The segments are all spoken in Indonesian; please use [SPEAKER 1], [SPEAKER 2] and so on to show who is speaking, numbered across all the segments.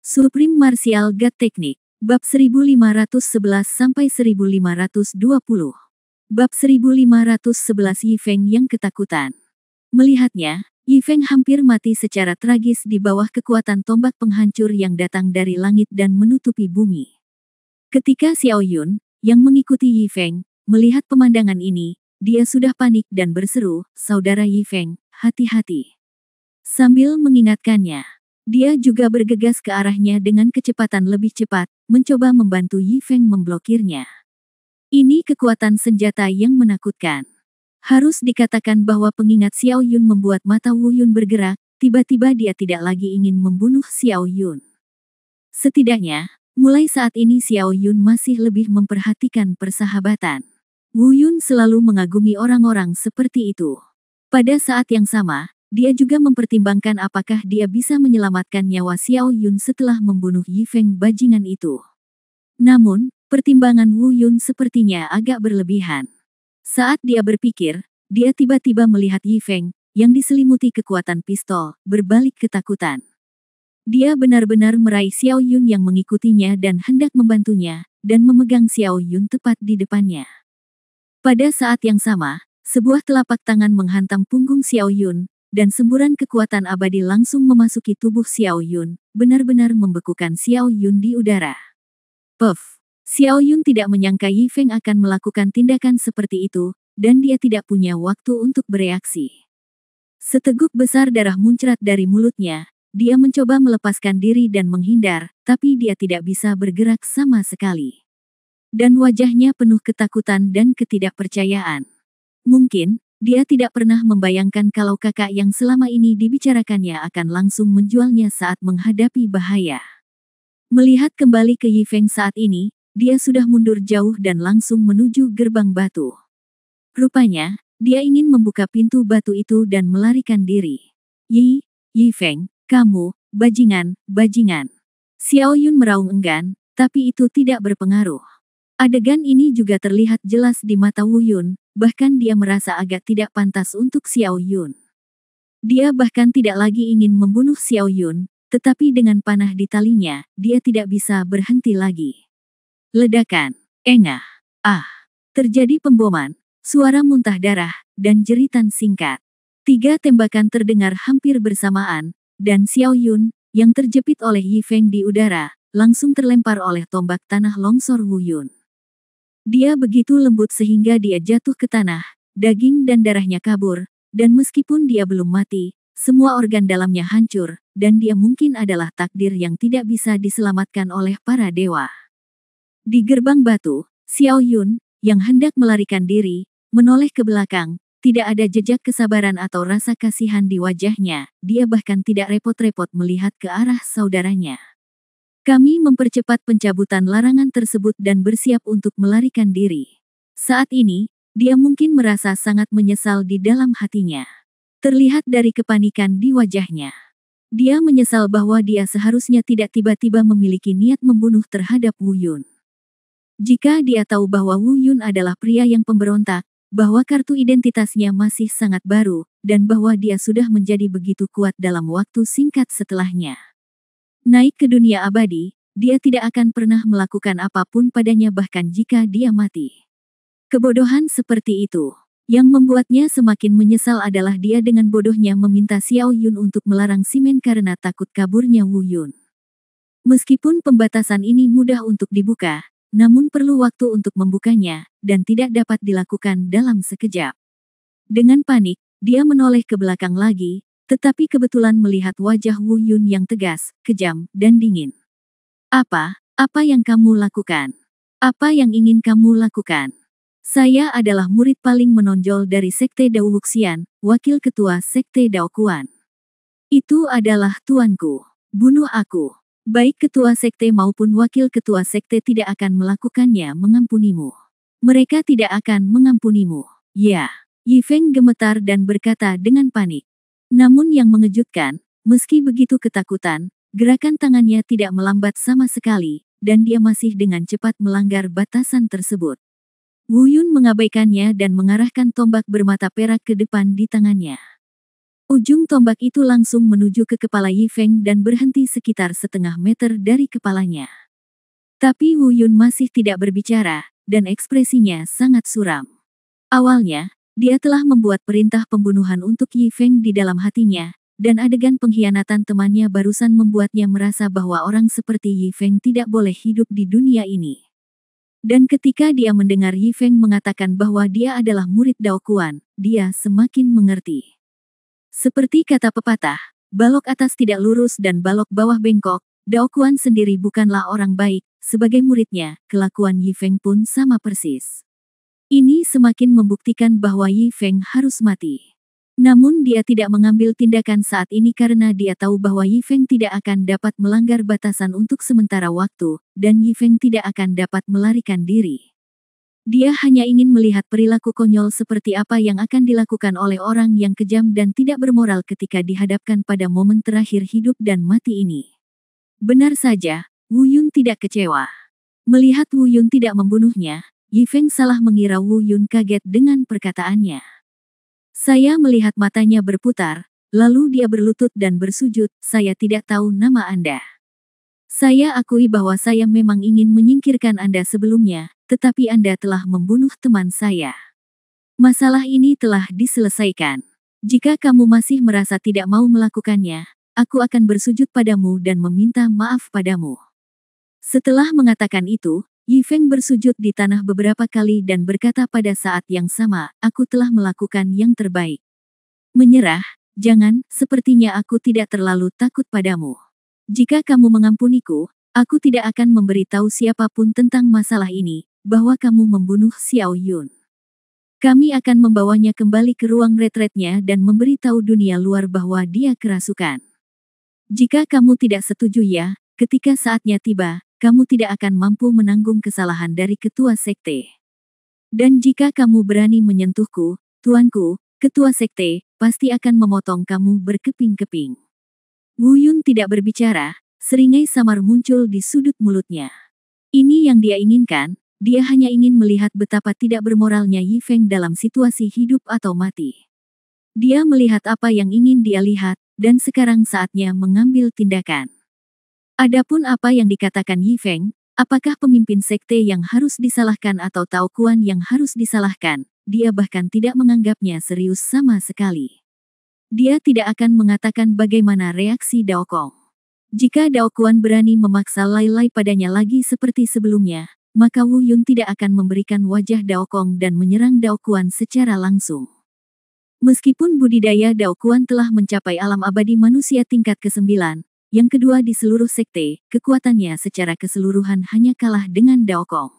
[SPEAKER 1] Supreme Martial God Technique, Bab 1511-1520. Bab 1511 Yi Feng yang ketakutan. Melihatnya, Yi Feng hampir mati secara tragis di bawah kekuatan tombak penghancur yang datang dari langit dan menutupi bumi. Ketika Xiao Yun, yang mengikuti Yi Feng, melihat pemandangan ini, dia sudah panik dan berseru, "Saudara Yi Feng, hati-hati." Sambil mengingatkannya, dia juga bergegas ke arahnya dengan kecepatan lebih cepat, mencoba membantu Yi Feng memblokirnya. Ini kekuatan senjata yang menakutkan. Harus dikatakan bahwa pengingat Xiao Yun membuat mata Wu Yun bergerak, tiba-tiba dia tidak lagi ingin membunuh Xiao Yun. Setidaknya, mulai saat ini Xiao Yun masih lebih memperhatikan persahabatan. Wu Yun selalu mengagumi orang-orang seperti itu. Pada saat yang sama, dia juga mempertimbangkan apakah dia bisa menyelamatkan nyawa Xiao Yun setelah membunuh Yi Feng bajingan itu. Namun, pertimbangan Wu Yun sepertinya agak berlebihan. Saat dia berpikir, dia tiba-tiba melihat Yi Feng, yang diselimuti kekuatan pistol, berbalik ketakutan. Dia benar-benar meraih Xiao Yun yang mengikutinya dan hendak membantunya, dan memegang Xiao Yun tepat di depannya. Pada saat yang sama, sebuah telapak tangan menghantam punggung Xiao Yun, dan semburan kekuatan abadi langsung memasuki tubuh Xiao Yun, benar-benar membekukan Xiao Yun di udara. Puff! Xiao Yun tidak menyangka Yi Feng akan melakukan tindakan seperti itu, dan dia tidak punya waktu untuk bereaksi. Seteguk besar darah muncrat dari mulutnya, dia mencoba melepaskan diri dan menghindar, tapi dia tidak bisa bergerak sama sekali. Dan wajahnya penuh ketakutan dan ketidakpercayaan. Mungkin, dia tidak pernah membayangkan kalau kakak yang selama ini dibicarakannya akan langsung menjualnya saat menghadapi bahaya. Melihat kembali ke Yi Feng saat ini, dia sudah mundur jauh dan langsung menuju gerbang batu. Rupanya, dia ingin membuka pintu batu itu dan melarikan diri. Yi Feng, kamu, bajingan. Xiao Yun meraung enggan, tapi itu tidak berpengaruh. Adegan ini juga terlihat jelas di mata Wu Yun, bahkan dia merasa agak tidak pantas untuk Xiao Yun. Dia bahkan tidak lagi ingin membunuh Xiao Yun, tetapi dengan panah di talinya, dia tidak bisa berhenti lagi. Ledakan, engah, terjadi pemboman, suara muntah darah, dan jeritan singkat. 3 tembakan terdengar hampir bersamaan, dan Xiao Yun, yang terjepit oleh Yi Feng di udara, langsung terlempar oleh tombak tanah longsor Wu Yun. Dia begitu lembut sehingga dia jatuh ke tanah, daging dan darahnya kabur, dan meskipun dia belum mati, semua organ dalamnya hancur, dan dia mungkin adalah takdir yang tidak bisa diselamatkan oleh para dewa. Di gerbang batu, Xiao Yun, yang hendak melarikan diri, menoleh ke belakang, tidak ada jejak kesabaran atau rasa kasihan di wajahnya, dia bahkan tidak repot-repot melihat ke arah saudaranya. Kami mempercepat pencabutan larangan tersebut dan bersiap untuk melarikan diri. Saat ini, dia mungkin merasa sangat menyesal di dalam hatinya. Terlihat dari kepanikan di wajahnya. Dia menyesal bahwa dia seharusnya tidak tiba-tiba memiliki niat membunuh terhadap Wu Yun. Jika dia tahu bahwa Wu Yun adalah pria yang pemberontak, bahwa kartu identitasnya masih sangat baru, dan bahwa dia sudah menjadi begitu kuat dalam waktu singkat setelahnya. Naik ke dunia abadi, dia tidak akan pernah melakukan apapun padanya bahkan jika dia mati. Kebodohan seperti itu. Yang membuatnya semakin menyesal adalah dia dengan bodohnya meminta Xiao Yun untuk melarang Simen karena takut kaburnya Wu Yun. Meskipun pembatasan ini mudah untuk dibuka, namun perlu waktu untuk membukanya, dan tidak dapat dilakukan dalam sekejap. Dengan panik, dia menoleh ke belakang lagi, tetapi kebetulan melihat wajah Wu Yun yang tegas, kejam, dan dingin. Apa yang kamu lakukan? Apa yang ingin kamu lakukan? Saya adalah murid paling menonjol dari Sekte Dao Wuxian, wakil ketua Sekte Dao Kuan. Itu adalah tuanku. Bunuh aku. Baik ketua sekte maupun wakil ketua sekte tidak akan melakukannya mengampunimu. Mereka tidak akan mengampunimu. Ya. Yi Feng gemetar dan berkata dengan panik. Namun yang mengejutkan, meski begitu ketakutan, gerakan tangannya tidak melambat sama sekali, dan dia masih dengan cepat melanggar batasan tersebut. Wu Yun mengabaikannya dan mengarahkan tombak bermata perak ke depan di tangannya. Ujung tombak itu langsung menuju ke kepala Yifeng dan berhenti sekitar setengah meter dari kepalanya. Tapi Wu Yun masih tidak berbicara, dan ekspresinya sangat suram. Awalnya, dia telah membuat perintah pembunuhan untuk Yifeng di dalam hatinya, dan adegan pengkhianatan temannya barusan membuatnya merasa bahwa orang seperti Yifeng tidak boleh hidup di dunia ini. Dan ketika dia mendengar Yifeng mengatakan bahwa dia adalah murid Dao Kuan, dia semakin mengerti. Seperti kata pepatah, balok atas tidak lurus dan balok bawah bengkok, Dao Kuan sendiri bukanlah orang baik, sebagai muridnya, kelakuan Yifeng pun sama persis. Ini semakin membuktikan bahwa Yifeng harus mati. Namun dia tidak mengambil tindakan saat ini karena dia tahu bahwa Yifeng tidak akan dapat melanggar batasan untuk sementara waktu, dan Yifeng tidak akan dapat melarikan diri. Dia hanya ingin melihat perilaku konyol seperti apa yang akan dilakukan oleh orang yang kejam dan tidak bermoral ketika dihadapkan pada momen terakhir hidup dan mati ini. Benar saja, Wu Yun tidak kecewa. Melihat Wu Yun tidak membunuhnya, Yifeng salah mengira Wu Yun kaget dengan perkataannya. Saya melihat matanya berputar, lalu dia berlutut dan bersujud, saya tidak tahu nama Anda. Saya akui bahwa saya memang ingin menyingkirkan Anda sebelumnya, tetapi Anda telah membunuh teman saya. Masalah ini telah diselesaikan. Jika kamu masih merasa tidak mau melakukannya, aku akan bersujud padamu dan meminta maaf padamu. Setelah mengatakan itu, Yifeng bersujud di tanah beberapa kali dan berkata pada saat yang sama, aku telah melakukan yang terbaik. Menyerah, jangan, sepertinya aku tidak terlalu takut padamu. Jika kamu mengampuniku, aku tidak akan memberitahu siapapun tentang masalah ini, bahwa kamu membunuh Xiao Yun. Kami akan membawanya kembali ke ruang retretnya dan memberitahu dunia luar bahwa dia kerasukan. Jika kamu tidak setuju ya, ketika saatnya tiba, kamu tidak akan mampu menanggung kesalahan dari ketua sekte. Dan jika kamu berani menyentuhku, tuanku, ketua sekte, pasti akan memotong kamu berkeping-keping. Wu Yun tidak berbicara, seringai samar muncul di sudut mulutnya. Ini yang dia inginkan. Dia hanya ingin melihat betapa tidak bermoralnya Yifeng dalam situasi hidup atau mati. Dia melihat apa yang ingin dia lihat, dan sekarang saatnya mengambil tindakan. Adapun apa yang dikatakan Yifeng, apakah pemimpin sekte yang harus disalahkan atau Dao Kuan yang harus disalahkan, dia bahkan tidak menganggapnya serius sama sekali. Dia tidak akan mengatakan bagaimana reaksi Dao Kong. Jika Dao Kuan berani memaksa Lai Lai padanya lagi seperti sebelumnya, maka Wu Yun tidak akan memberikan wajah Dao Kong dan menyerang Dao Kuan secara langsung. Meskipun budidaya Dao Kuan telah mencapai alam abadi manusia tingkat ke-9, yang kedua di seluruh sekte, kekuatannya secara keseluruhan hanya kalah dengan Dao Kong.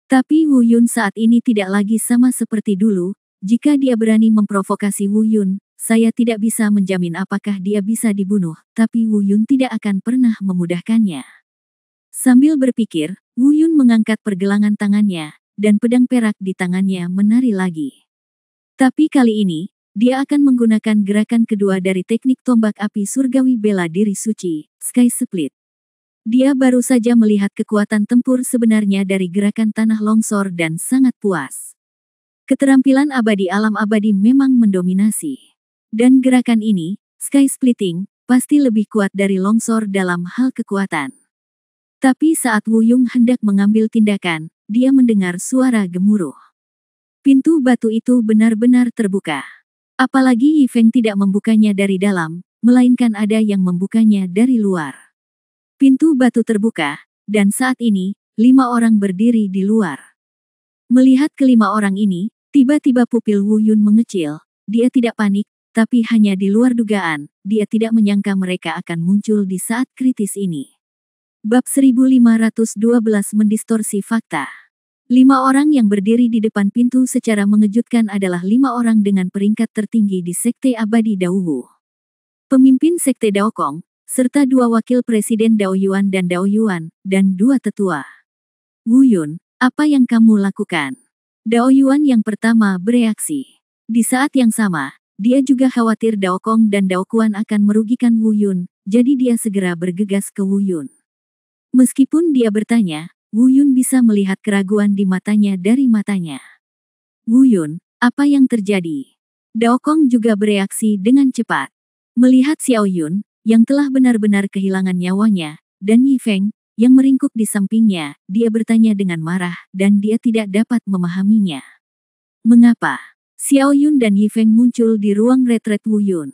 [SPEAKER 1] Tapi Wu Yun saat ini tidak lagi sama seperti dulu, jika dia berani memprovokasi Wu Yun, saya tidak bisa menjamin apakah dia bisa dibunuh, tapi Wu Yun tidak akan pernah memudahkannya. Sambil berpikir, Wu Yun mengangkat pergelangan tangannya, dan pedang perak di tangannya menari lagi. Tapi kali ini, dia akan menggunakan gerakan kedua dari teknik tombak api surgawi bela diri suci, Sky Split. Dia baru saja melihat kekuatan tempur sebenarnya dari gerakan tanah longsor dan sangat puas. Keterampilan abadi alam abadi memang mendominasi. Dan gerakan ini, Sky Splitting, pasti lebih kuat dari longsor dalam hal kekuatan. Tapi saat Wu Yun hendak mengambil tindakan, dia mendengar suara gemuruh. Pintu batu itu benar-benar terbuka. Apalagi Yifeng tidak membukanya dari dalam, melainkan ada yang membukanya dari luar. Pintu batu terbuka, dan saat ini, 5 orang berdiri di luar. Melihat kelima orang ini, tiba-tiba pupil Wu Yun mengecil. Dia tidak panik, tapi hanya di luar dugaan, dia tidak menyangka mereka akan muncul di saat kritis ini. Bab 1512 mendistorsi fakta. 5 orang yang berdiri di depan pintu secara mengejutkan adalah 5 orang dengan peringkat tertinggi di Sekte Abadi Dao Wu. Pemimpin Sekte Dao Kong, serta 2 wakil presiden Dao Yuan dan Dao Yuan, dan 2 tetua. Wu Yun, apa yang kamu lakukan? Dao Yuan yang pertama bereaksi. Di saat yang sama, dia juga khawatir Dao Kong dan Dao Kuan akan merugikan Wu Yun, jadi dia segera bergegas ke Wu Yun. Meskipun dia bertanya, Wu Yun bisa melihat keraguan di matanya dari matanya. Wu Yun, apa yang terjadi? Daokong juga bereaksi dengan cepat. Melihat Xiao Yun, yang telah benar-benar kehilangan nyawanya, dan Yi Feng, yang meringkuk di sampingnya, dia bertanya dengan marah, dan dia tidak dapat memahaminya. Mengapa? Xiao Yun dan Yi Feng muncul di ruang retret Wu Yun.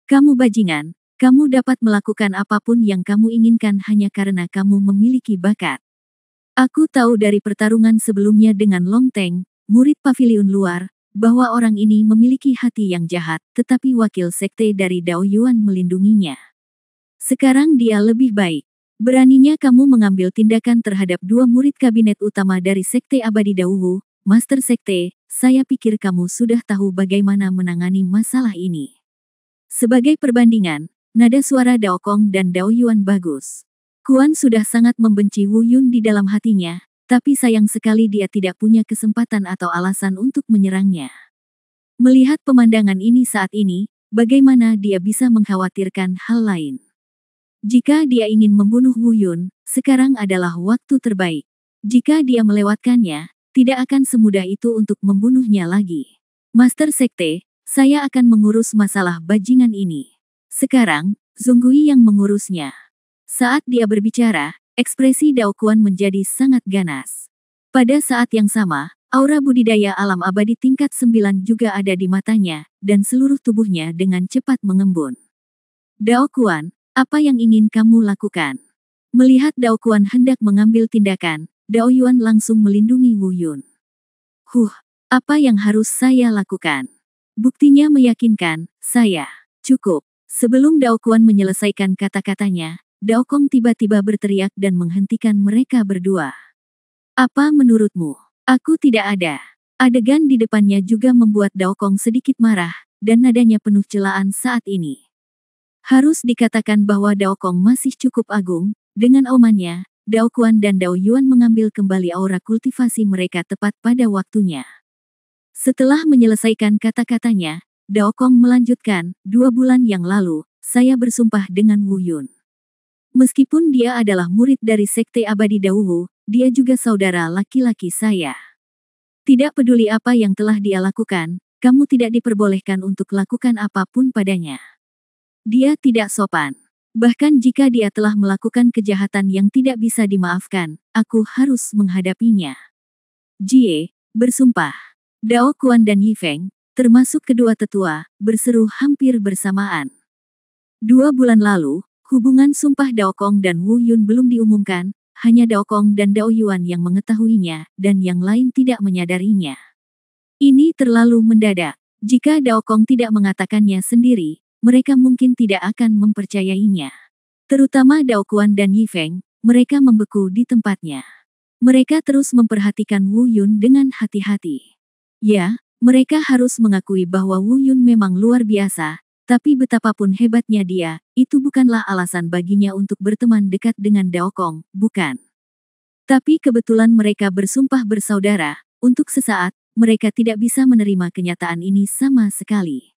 [SPEAKER 1] Kamu bajingan, kamu dapat melakukan apapun yang kamu inginkan hanya karena kamu memiliki bakat. Aku tahu dari pertarungan sebelumnya dengan Long Teng, murid paviliun luar, bahwa orang ini memiliki hati yang jahat, tetapi wakil sekte dari Dao Yuan melindunginya. Sekarang dia lebih baik. Beraninya kamu mengambil tindakan terhadap dua murid kabinet utama dari Sekte Abadi Daowu, Master Sekte, saya pikir kamu sudah tahu bagaimana menangani masalah ini. Sebagai perbandingan, nada suara Daokong dan Dao Yuan bagus. Kuan sudah sangat membenci Wu Yun di dalam hatinya, tapi sayang sekali dia tidak punya kesempatan atau alasan untuk menyerangnya. Melihat pemandangan ini saat ini, bagaimana dia bisa mengkhawatirkan hal lain? Jika dia ingin membunuh Wu Yun, sekarang adalah waktu terbaik. Jika dia melewatkannya, tidak akan semudah itu untuk membunuhnya lagi. Master Sekte, saya akan mengurus masalah bajingan ini. Sekarang, Zonggui yang mengurusnya. Saat dia berbicara, ekspresi Dao Kuan menjadi sangat ganas. Pada saat yang sama, aura budidaya alam abadi tingkat 9 juga ada di matanya, dan seluruh tubuhnya dengan cepat mengembun. Dao Kuan, apa yang ingin kamu lakukan? Melihat Dao Kuan hendak mengambil tindakan, Dao Yuan langsung melindungi Wu Yun. Apa yang harus saya lakukan? Buktinya meyakinkan, saya. Cukup. Sebelum Dao Kuan menyelesaikan kata-katanya, Daokong tiba-tiba berteriak dan menghentikan mereka berdua. Apa menurutmu? Aku tidak ada. Adegan di depannya juga membuat Daokong sedikit marah, dan nadanya penuh celaan saat ini. Harus dikatakan bahwa Daokong masih cukup agung, dengan omannya, Dao Kuan dan Dao Yuan mengambil kembali aura kultivasi mereka tepat pada waktunya. Setelah menyelesaikan kata-katanya, Daokong melanjutkan, 2 bulan yang lalu, saya bersumpah dengan Wu Yun. Meskipun dia adalah murid dari Sekte Abadi Daowu, dia juga saudara laki-laki saya. Tidak peduli apa yang telah dia lakukan, kamu tidak diperbolehkan untuk lakukan apapun padanya. Dia tidak sopan. Bahkan jika dia telah melakukan kejahatan yang tidak bisa dimaafkan, aku harus menghadapinya. Jie, bersumpah. Dao Kuan dan Yi Feng, termasuk kedua tetua, berseru hampir bersamaan. 2 bulan lalu, hubungan sumpah Daokong dan Wu Yun belum diumumkan, hanya Daokong dan Dao Yuan yang mengetahuinya, dan yang lain tidak menyadarinya. Ini terlalu mendadak. Jika Daokong tidak mengatakannya sendiri, mereka mungkin tidak akan mempercayainya. Terutama Dao Kuan dan Yi Feng, mereka membeku di tempatnya. Mereka terus memperhatikan Wu Yun dengan hati-hati. Ya, mereka harus mengakui bahwa Wu Yun memang luar biasa, tapi betapapun hebatnya dia, itu bukanlah alasan baginya untuk berteman dekat dengan Daokong, bukan? Tapi kebetulan mereka bersumpah bersaudara, untuk sesaat, mereka tidak bisa menerima kenyataan ini sama sekali.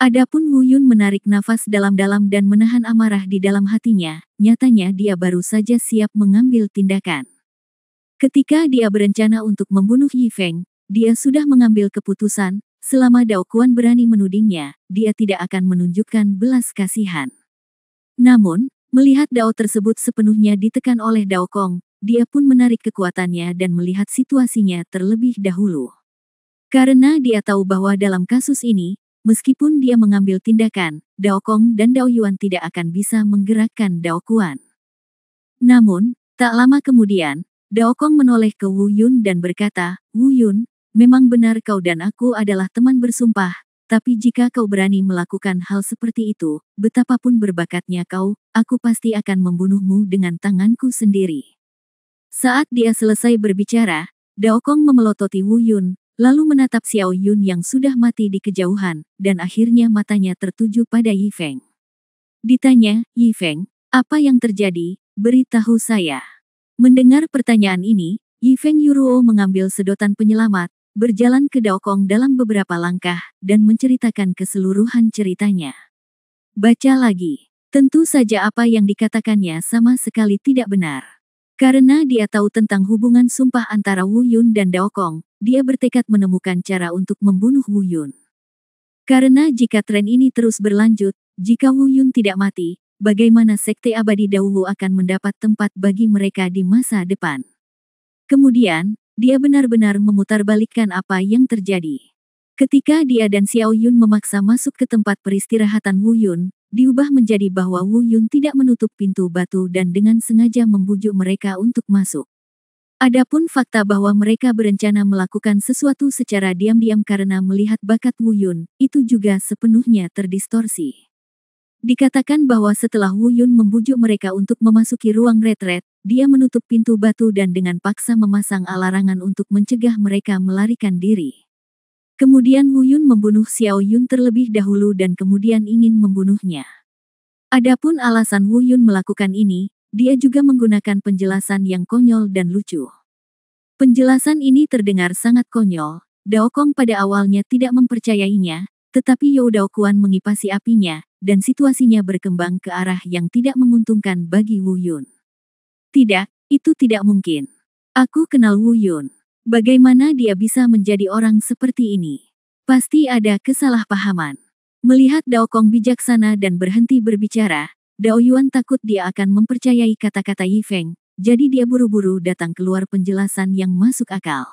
[SPEAKER 1] Adapun Wu Yun menarik nafas dalam-dalam dan menahan amarah di dalam hatinya, nyatanya dia baru saja siap mengambil tindakan. Ketika dia berencana untuk membunuh Yi Feng, dia sudah mengambil keputusan, selama Dao Kuan berani menudingnya, dia tidak akan menunjukkan belas kasihan. Namun, melihat Dao tersebut sepenuhnya ditekan oleh Daokong, dia pun menarik kekuatannya dan melihat situasinya terlebih dahulu. Karena dia tahu bahwa dalam kasus ini, meskipun dia mengambil tindakan, Daokong dan Dao Yuan tidak akan bisa menggerakkan Dao Kuan. Namun, tak lama kemudian, Daokong menoleh ke Wu Yun dan berkata, Wu Yun, memang benar kau dan aku adalah teman bersumpah, tapi jika kau berani melakukan hal seperti itu, betapapun berbakatnya kau, aku pasti akan membunuhmu dengan tanganku sendiri. Saat dia selesai berbicara, Daokong memelototi Wu Yun, lalu menatap Xiao Yun yang sudah mati di kejauhan, dan akhirnya matanya tertuju pada Yi Feng. Ditanya, Yi Feng, apa yang terjadi? Beritahu saya. Mendengar pertanyaan ini, Yi Feng Yuruo mengambil sedotan penyelamat, berjalan ke Daokong dalam beberapa langkah, dan menceritakan keseluruhan ceritanya. Baca lagi. Tentu saja apa yang dikatakannya sama sekali tidak benar. Karena dia tahu tentang hubungan sumpah antara Wu Yun dan Daokong, dia bertekad menemukan cara untuk membunuh Wu Yun. Karena jika tren ini terus berlanjut, jika Wu Yun tidak mati, bagaimana Sekte Abadi Daowu akan mendapat tempat bagi mereka di masa depan? Kemudian, dia benar-benar memutarbalikkan apa yang terjadi. Ketika dia dan Xiao Yun memaksa masuk ke tempat peristirahatan Wu Yun, diubah menjadi bahwa Wu Yun tidak menutup pintu batu dan dengan sengaja membujuk mereka untuk masuk. Adapun fakta bahwa mereka berencana melakukan sesuatu secara diam-diam karena melihat bakat Wu Yun, itu juga sepenuhnya terdistorsi. Dikatakan bahwa setelah Wu Yun membujuk mereka untuk memasuki ruang retret, dia menutup pintu batu dan dengan paksa memasang larangan untuk mencegah mereka melarikan diri. Kemudian Wu Yun membunuh Xiao Yun terlebih dahulu dan kemudian ingin membunuhnya. Adapun alasan Wu Yun melakukan ini, dia juga menggunakan penjelasan yang konyol dan lucu. Penjelasan ini terdengar sangat konyol. Dao Kong pada awalnya tidak mempercayainya, tetapi You Dao Kuan mengipasi apinya, dan situasinya berkembang ke arah yang tidak menguntungkan bagi Wu Yun. Tidak, itu tidak mungkin. Aku kenal Wu Yun. Bagaimana dia bisa menjadi orang seperti ini? Pasti ada kesalahpahaman. Melihat Dao Kong bijaksana dan berhenti berbicara, Dao Yuan takut dia akan mempercayai kata-kata Yi Feng, jadi dia buru-buru datang keluar penjelasan yang masuk akal.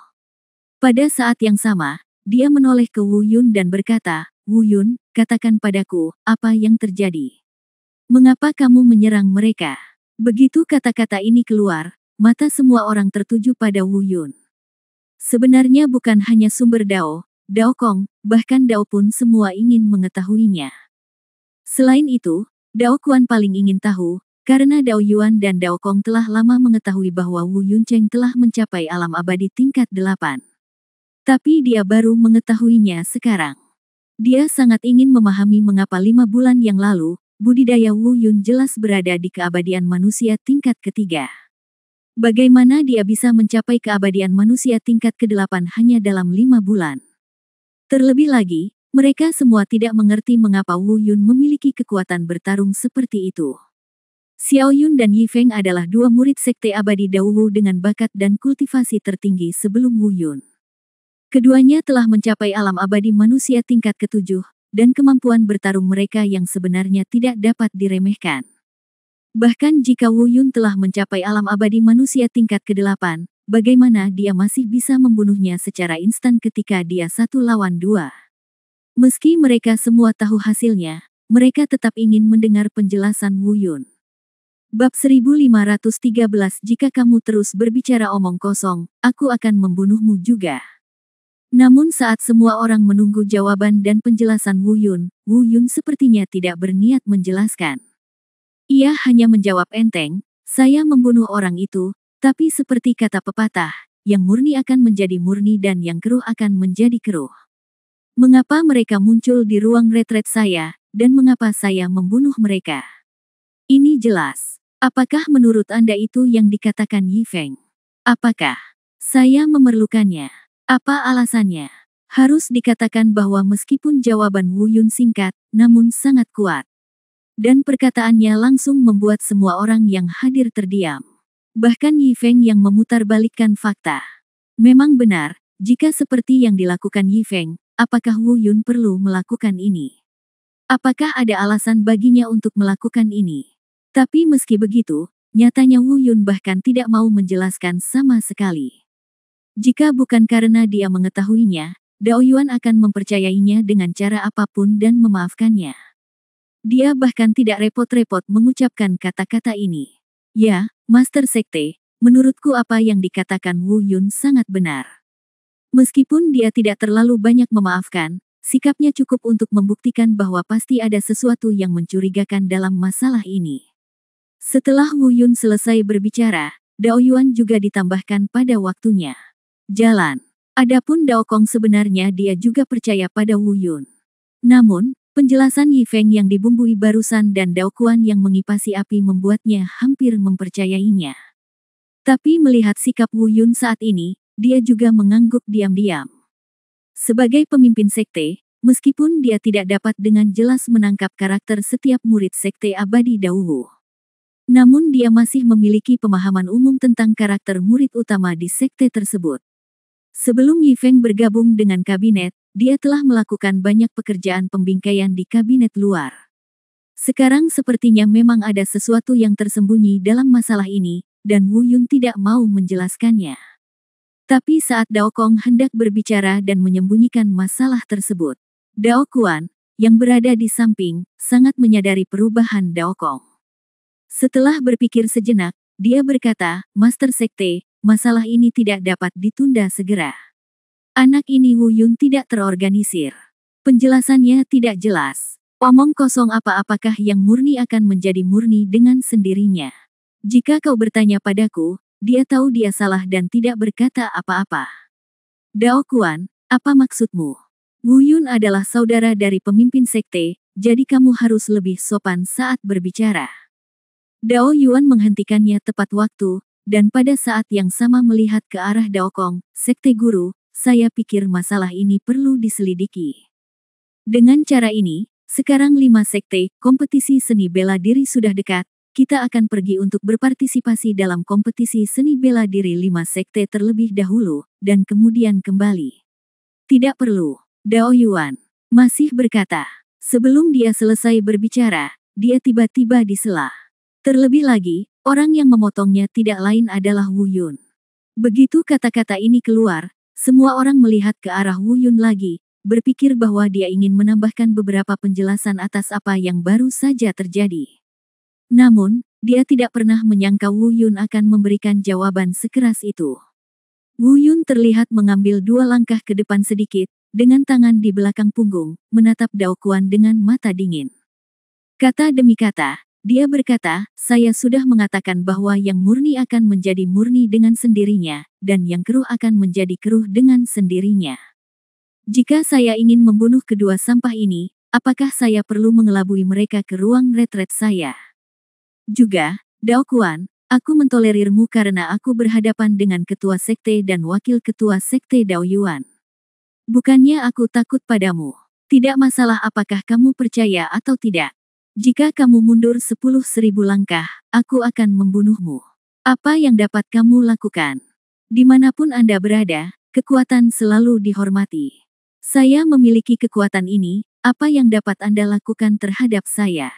[SPEAKER 1] Pada saat yang sama, dia menoleh ke Wu Yun dan berkata, Wu Yun, katakan padaku, apa yang terjadi? Mengapa kamu menyerang mereka? Begitu kata-kata ini keluar, mata semua orang tertuju pada Wu Yun. Sebenarnya bukan hanya sumber Dao, Dao Kong, bahkan Dao pun semua ingin mengetahuinya. Selain itu, Dao Kuan paling ingin tahu, karena Dao Yuan dan Dao Kong telah lama mengetahui bahwa Wu Yun Cheng telah mencapai alam abadi tingkat 8. Tapi dia baru mengetahuinya sekarang. Dia sangat ingin memahami mengapa 5 bulan yang lalu, budidaya Wu Yun jelas berada di keabadian manusia tingkat ketiga. Bagaimana dia bisa mencapai keabadian manusia tingkat ke-8 hanya dalam 5 bulan? Terlebih lagi, mereka semua tidak mengerti mengapa Wu Yun memiliki kekuatan bertarung seperti itu. Xiao Yun dan Yi Feng adalah dua murid Sekte Abadi Daowu dengan bakat dan kultivasi tertinggi sebelum Wu Yun. Keduanya telah mencapai alam abadi manusia tingkat ke-7, dan kemampuan bertarung mereka yang sebenarnya tidak dapat diremehkan. Bahkan jika Wu Yun telah mencapai alam abadi manusia tingkat ke-8, bagaimana dia masih bisa membunuhnya secara instan ketika dia 1 lawan 2? Meski mereka semua tahu hasilnya, mereka tetap ingin mendengar penjelasan Wu Yun. Bab 1513 Jika kamu terus berbicara omong kosong, aku akan membunuhmu juga. Namun saat semua orang menunggu jawaban dan penjelasan Wu Yun sepertinya tidak berniat menjelaskan. Ia hanya menjawab enteng, saya membunuh orang itu, tapi seperti kata pepatah, yang murni akan menjadi murni dan yang keruh akan menjadi keruh. Mengapa mereka muncul di ruang retret saya, dan mengapa saya membunuh mereka? Ini jelas. Apakah menurut Anda itu yang dikatakan Yi Feng? Apakah saya memerlukannya? Apa alasannya? Harus dikatakan bahwa meskipun jawaban Wu Yun singkat, namun sangat kuat. Dan perkataannya langsung membuat semua orang yang hadir terdiam. Bahkan Yi Feng yang memutarbalikkan fakta. Memang benar, jika seperti yang dilakukan Yi Feng, apakah Wu Yun perlu melakukan ini? Apakah ada alasan baginya untuk melakukan ini? Tapi meski begitu, nyatanya Wu Yun bahkan tidak mau menjelaskan sama sekali. Jika bukan karena dia mengetahuinya, Dao Yuan akan mempercayainya dengan cara apapun dan memaafkannya. Dia bahkan tidak repot-repot mengucapkan kata-kata ini. Ya, Master Sekte, menurutku apa yang dikatakan Wu Yun sangat benar. Meskipun dia tidak terlalu banyak memaafkan, sikapnya cukup untuk membuktikan bahwa pasti ada sesuatu yang mencurigakan dalam masalah ini. Setelah Wu Yun selesai berbicara, Dao Yuan juga ditambahkan pada waktunya. Jalan. Adapun Dao Kong sebenarnya dia juga percaya pada Wu Yun. Namun, penjelasan Yi Feng yang dibumbui barusan dan Dao Kuan yang mengipasi api membuatnya hampir mempercayainya. Tapi melihat sikap Wu Yun saat ini, dia juga mengangguk diam-diam. Sebagai pemimpin sekte, meskipun dia tidak dapat dengan jelas menangkap karakter setiap murid Sekte Abadi Daowu, namun dia masih memiliki pemahaman umum tentang karakter murid utama di sekte tersebut. Sebelum Yi Feng bergabung dengan kabinet, dia telah melakukan banyak pekerjaan pembingkaian di kabinet luar. Sekarang sepertinya memang ada sesuatu yang tersembunyi dalam masalah ini, dan Wu Yun tidak mau menjelaskannya. Tapi saat Dao Kong hendak berbicara dan menyembunyikan masalah tersebut, Dao Kuan, yang berada di samping, sangat menyadari perubahan Dao Kong. Setelah berpikir sejenak, dia berkata, Master Sekte, masalah ini tidak dapat ditunda segera. Anak ini Wu Yun tidak terorganisir. Penjelasannya tidak jelas. Omong kosong apakah yang murni akan menjadi murni dengan sendirinya. Jika kau bertanya padaku, dia tahu dia salah dan tidak berkata apa-apa. Dao Kuan, apa maksudmu? Wu Yun adalah saudara dari pemimpin sekte, jadi kamu harus lebih sopan saat berbicara. Dao Yuan menghentikannya tepat waktu, dan pada saat yang sama melihat ke arah Dao Kong, Sekte Guru, saya pikir masalah ini perlu diselidiki. Dengan cara ini, sekarang 5 sekte, kompetisi seni bela diri sudah dekat, kita akan pergi untuk berpartisipasi dalam kompetisi seni bela diri 5 sekte terlebih dahulu, dan kemudian kembali. Tidak perlu, Dao Yuan masih berkata. Sebelum dia selesai berbicara, dia tiba-tiba disela. Terlebih lagi, orang yang memotongnya tidak lain adalah Wu Yun. Begitu kata-kata ini keluar, semua orang melihat ke arah Wu Yun lagi, berpikir bahwa dia ingin menambahkan beberapa penjelasan atas apa yang baru saja terjadi. Namun, dia tidak pernah menyangka Wu Yun akan memberikan jawaban sekeras itu. Wu Yun terlihat mengambil 2 langkah ke depan sedikit, dengan tangan di belakang punggung, menatap Dao Kuan dengan mata dingin. Kata demi kata, dia berkata, saya sudah mengatakan bahwa yang murni akan menjadi murni dengan sendirinya, dan yang keruh akan menjadi keruh dengan sendirinya. Jika saya ingin membunuh kedua sampah ini, apakah saya perlu mengelabui mereka ke ruang retret saya? Juga, Dao Kuan, aku mentolerirmu karena aku berhadapan dengan ketua sekte dan wakil ketua sekte Dao Yuan. Bukannya aku takut padamu. Tidak masalah apakah kamu percaya atau tidak. Jika kamu mundur 10.000 langkah, aku akan membunuhmu. Apa yang dapat kamu lakukan? Dimanapun Anda berada, kekuatan selalu dihormati. Saya memiliki kekuatan ini, apa yang dapat Anda lakukan terhadap saya?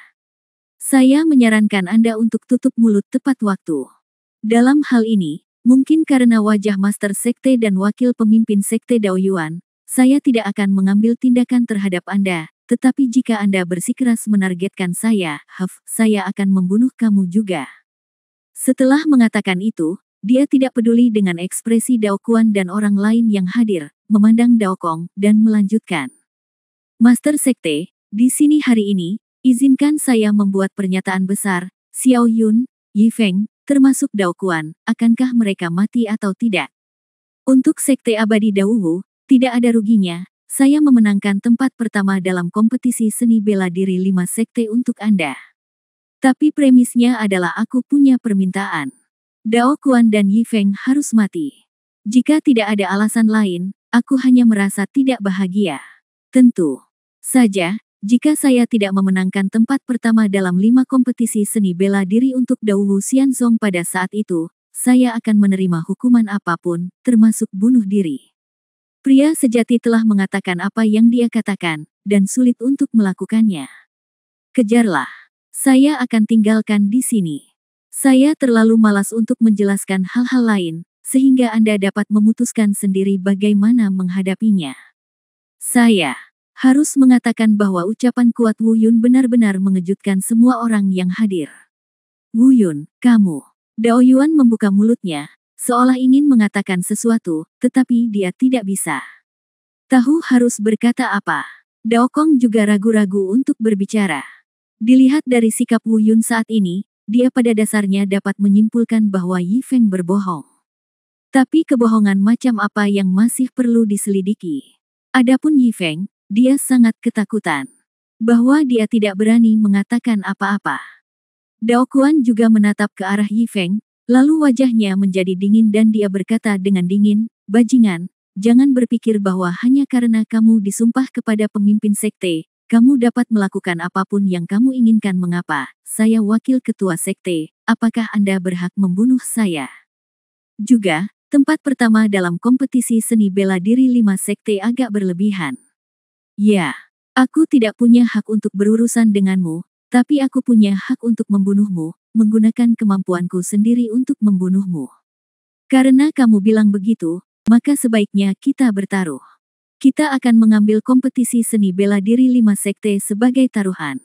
[SPEAKER 1] Saya menyarankan Anda untuk tutup mulut tepat waktu. Dalam hal ini, mungkin karena wajah Master Sekte dan wakil pemimpin Sekte Dao Yuan, saya tidak akan mengambil tindakan terhadap Anda. Tetapi jika Anda bersikeras menargetkan saya, saya akan membunuh kamu juga. Setelah mengatakan itu, dia tidak peduli dengan ekspresi Dao Kuan dan orang lain yang hadir, memandang Dao Kong, dan melanjutkan. Master Sekte, di sini hari ini, izinkan saya membuat pernyataan besar, Xiao Yun, Yi Feng, termasuk Dao Kuan, akankah mereka mati atau tidak? Untuk Sekte Abadi Dao Wu, tidak ada ruginya. Saya memenangkan tempat pertama dalam kompetisi seni bela diri 5 sekte untuk Anda. Tapi premisnya adalah aku punya permintaan. Dao Kuan dan Yi Feng harus mati. Jika tidak ada alasan lain, aku hanya merasa tidak bahagia. Tentu saja, jika saya tidak memenangkan tempat pertama dalam 5 kompetisi seni bela diri untuk Dao Wu Xianzong pada saat itu, saya akan menerima hukuman apapun, termasuk bunuh diri. Pria sejati telah mengatakan apa yang dia katakan, dan sulit untuk melakukannya. Kejarlah. Saya akan tinggalkan di sini. Saya terlalu malas untuk menjelaskan hal-hal lain, sehingga Anda dapat memutuskan sendiri bagaimana menghadapinya. Saya harus mengatakan bahwa ucapan kuat Wu Yun benar-benar mengejutkan semua orang yang hadir. Wu Yun, kamu. Dao Yuan membuka mulutnya, seolah ingin mengatakan sesuatu, tetapi dia tidak bisa. Tahu harus berkata apa. Dao Kong juga ragu-ragu untuk berbicara. Dilihat dari sikap Wu Yun saat ini, dia pada dasarnya dapat menyimpulkan bahwa Yi Feng berbohong. Tapi kebohongan macam apa yang masih perlu diselidiki? Adapun Yi Feng, dia sangat ketakutan. Bahwa dia tidak berani mengatakan apa-apa. Dao Kuan juga menatap ke arah Yi Feng, lalu wajahnya menjadi dingin dan dia berkata dengan dingin, bajingan, jangan berpikir bahwa hanya karena kamu disumpah kepada pemimpin sekte, kamu dapat melakukan apapun yang kamu inginkan. Mengapa? Saya wakil ketua sekte, apakah Anda berhak membunuh saya? Juga, Tempat pertama dalam kompetisi seni bela diri 5 sekte agak berlebihan. Ya, aku tidak punya hak untuk berurusan denganmu, tapi aku punya hak untuk membunuhmu, menggunakan kemampuanku sendiri untuk membunuhmu. Karena kamu bilang begitu, maka sebaiknya kita bertaruh. Kita akan mengambil kompetisi seni bela diri 5 sekte sebagai taruhan.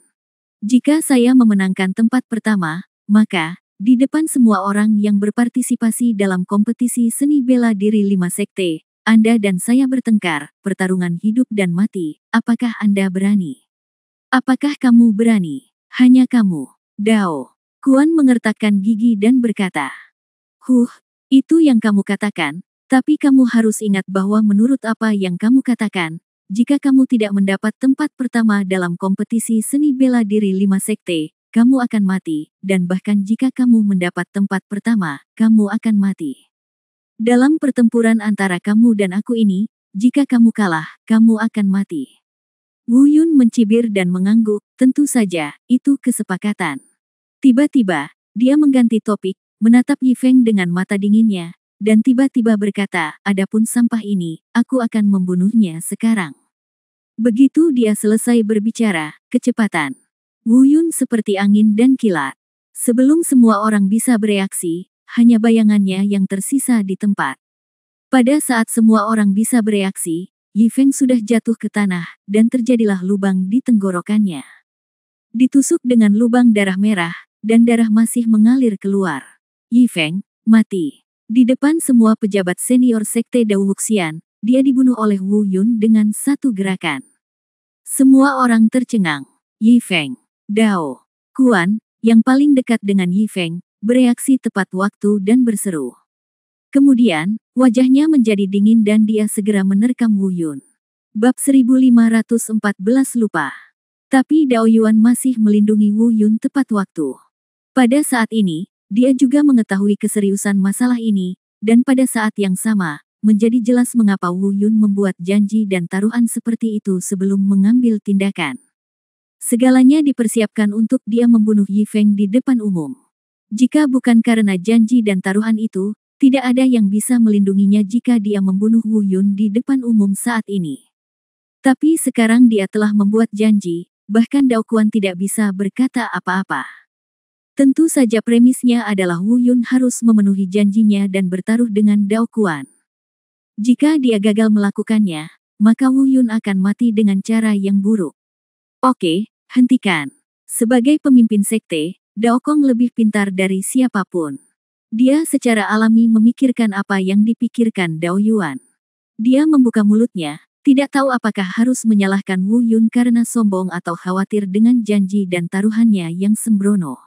[SPEAKER 1] Jika saya memenangkan tempat pertama, maka, di depan semua orang yang berpartisipasi dalam kompetisi seni bela diri 5 sekte, Anda dan saya bertengkar, pertarungan hidup dan mati, apakah Anda berani? Apakah kamu berani? Hanya kamu, Dao. Kuan mengertakkan gigi dan berkata, itu yang kamu katakan, tapi kamu harus ingat bahwa menurut apa yang kamu katakan, jika kamu tidak mendapat tempat pertama dalam kompetisi seni bela diri 5 sekte, kamu akan mati, dan bahkan jika kamu mendapat tempat pertama, kamu akan mati. Dalam pertempuran antara kamu dan aku ini, jika kamu kalah, kamu akan mati. Wu Yun mencibir dan mengangguk, tentu saja, itu kesepakatan. Tiba-tiba, dia mengganti topik, menatap Yi Feng dengan mata dinginnya, dan tiba-tiba berkata, adapun sampah ini, aku akan membunuhnya sekarang. Begitu dia selesai berbicara, kecepatan Wu Yun seperti angin dan kilat. Sebelum semua orang bisa bereaksi, hanya bayangannya yang tersisa di tempat. Pada saat semua orang bisa bereaksi, Yi Feng sudah jatuh ke tanah, dan terjadilah lubang di tenggorokannya. Ditusuk dengan lubang darah merah, dan darah masih mengalir keluar. Yi Feng mati. Di depan semua pejabat senior sekte Dao Wuxian, dia dibunuh oleh Wu Yun dengan satu gerakan. Semua orang tercengang. Yi Feng, Dao, Kuan, yang paling dekat dengan Yi Feng, bereaksi tepat waktu dan berseru. Kemudian, wajahnya menjadi dingin dan dia segera menerkam Wu Yun. Bab 1514 lupa. Tapi Dao Yuan masih melindungi Wu Yun tepat waktu. Pada saat ini, dia juga mengetahui keseriusan masalah ini, dan pada saat yang sama, menjadi jelas mengapa Wu Yun membuat janji dan taruhan seperti itu sebelum mengambil tindakan. Segalanya dipersiapkan untuk dia membunuh Yi Feng di depan umum. Jika bukan karena janji dan taruhan itu, tidak ada yang bisa melindunginya jika dia membunuh Wu Yun di depan umum saat ini. Tapi sekarang dia telah membuat janji, bahkan Dao Kuan tidak bisa berkata apa-apa. Tentu saja premisnya adalah Wu Yun harus memenuhi janjinya dan bertaruh dengan Dao Kuan. Jika dia gagal melakukannya, maka Wu Yun akan mati dengan cara yang buruk. Oke, hentikan. Sebagai pemimpin sekte, Dao Kong lebih pintar dari siapapun. Dia secara alami memikirkan apa yang dipikirkan Dao Yuan. Dia membuka mulutnya, tidak tahu apakah harus menyalahkan Wu Yun karena sombong atau khawatir dengan janji dan taruhannya yang sembrono.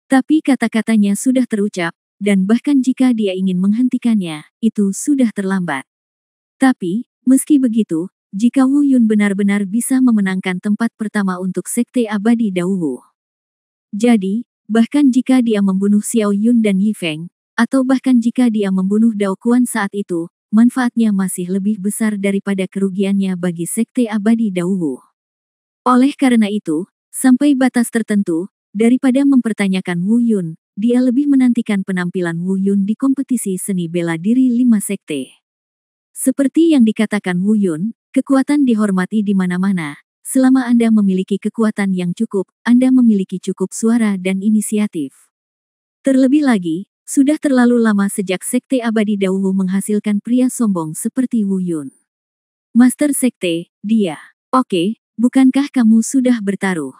[SPEAKER 1] Tapi kata-katanya sudah terucap, dan bahkan jika dia ingin menghentikannya, itu sudah terlambat. Tapi, meski begitu, jika Wu Yun benar-benar bisa memenangkan tempat pertama untuk Sekte Abadi Dao Wu. Jadi, bahkan jika dia membunuh Xiao Yun dan Yi Feng, atau bahkan jika dia membunuh Dao Kuan saat itu, manfaatnya masih lebih besar daripada kerugiannya bagi Sekte Abadi Dao Wu. Oleh karena itu, sampai batas tertentu, daripada mempertanyakan Wu Yun, dia lebih menantikan penampilan Wu Yun di kompetisi seni bela diri 5 sekte. Seperti yang dikatakan Wu Yun, kekuatan dihormati di mana-mana. Selama Anda memiliki kekuatan yang cukup, Anda memiliki cukup suara dan inisiatif. Terlebih lagi, sudah terlalu lama sejak Sekte Abadi Dao Wu menghasilkan pria sombong seperti Wu Yun. Master Sekte, dia. Oke, bukankah kamu sudah bertaruh?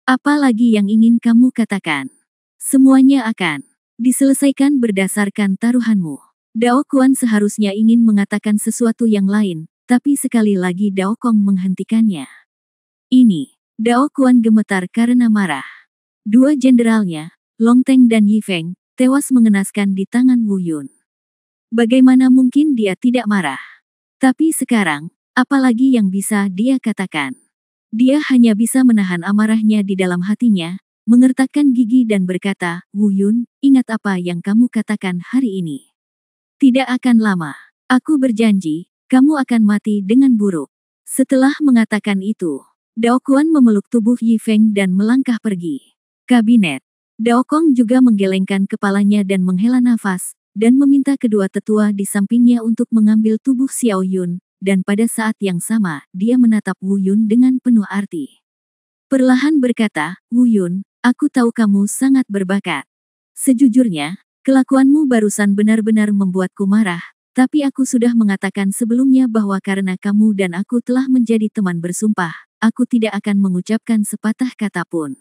[SPEAKER 1] Apa lagi yang ingin kamu katakan? Semuanya akan diselesaikan berdasarkan taruhanmu. Dao Kuan seharusnya ingin mengatakan sesuatu yang lain, tapi sekali lagi Dao Kong menghentikannya. Ini, Dao Kuan gemetar karena marah. Dua jenderalnya, Long Teng dan Yi Feng, tewas mengenaskan di tangan Wu Yun. Bagaimana mungkin dia tidak marah? Tapi sekarang, apalagi yang bisa dia katakan? Dia hanya bisa menahan amarahnya di dalam hatinya, mengertakkan gigi dan berkata, Wu Yun, ingat apa yang kamu katakan hari ini. Tidak akan lama. Aku berjanji, kamu akan mati dengan buruk. Setelah mengatakan itu, Dao Kuan memeluk tubuh Yi Feng dan melangkah pergi. Kabinet. Dao Kong juga menggelengkan kepalanya dan menghela nafas, dan meminta kedua tetua di sampingnya untuk mengambil tubuh Xiao Yun, dan pada saat yang sama, dia menatap Wu Yun dengan penuh arti. Perlahan berkata, "Wu Yun, aku tahu kamu sangat berbakat. Sejujurnya, kelakuanmu barusan benar-benar membuatku marah, tapi aku sudah mengatakan sebelumnya bahwa karena kamu dan aku telah menjadi teman bersumpah, aku tidak akan mengucapkan sepatah kata pun.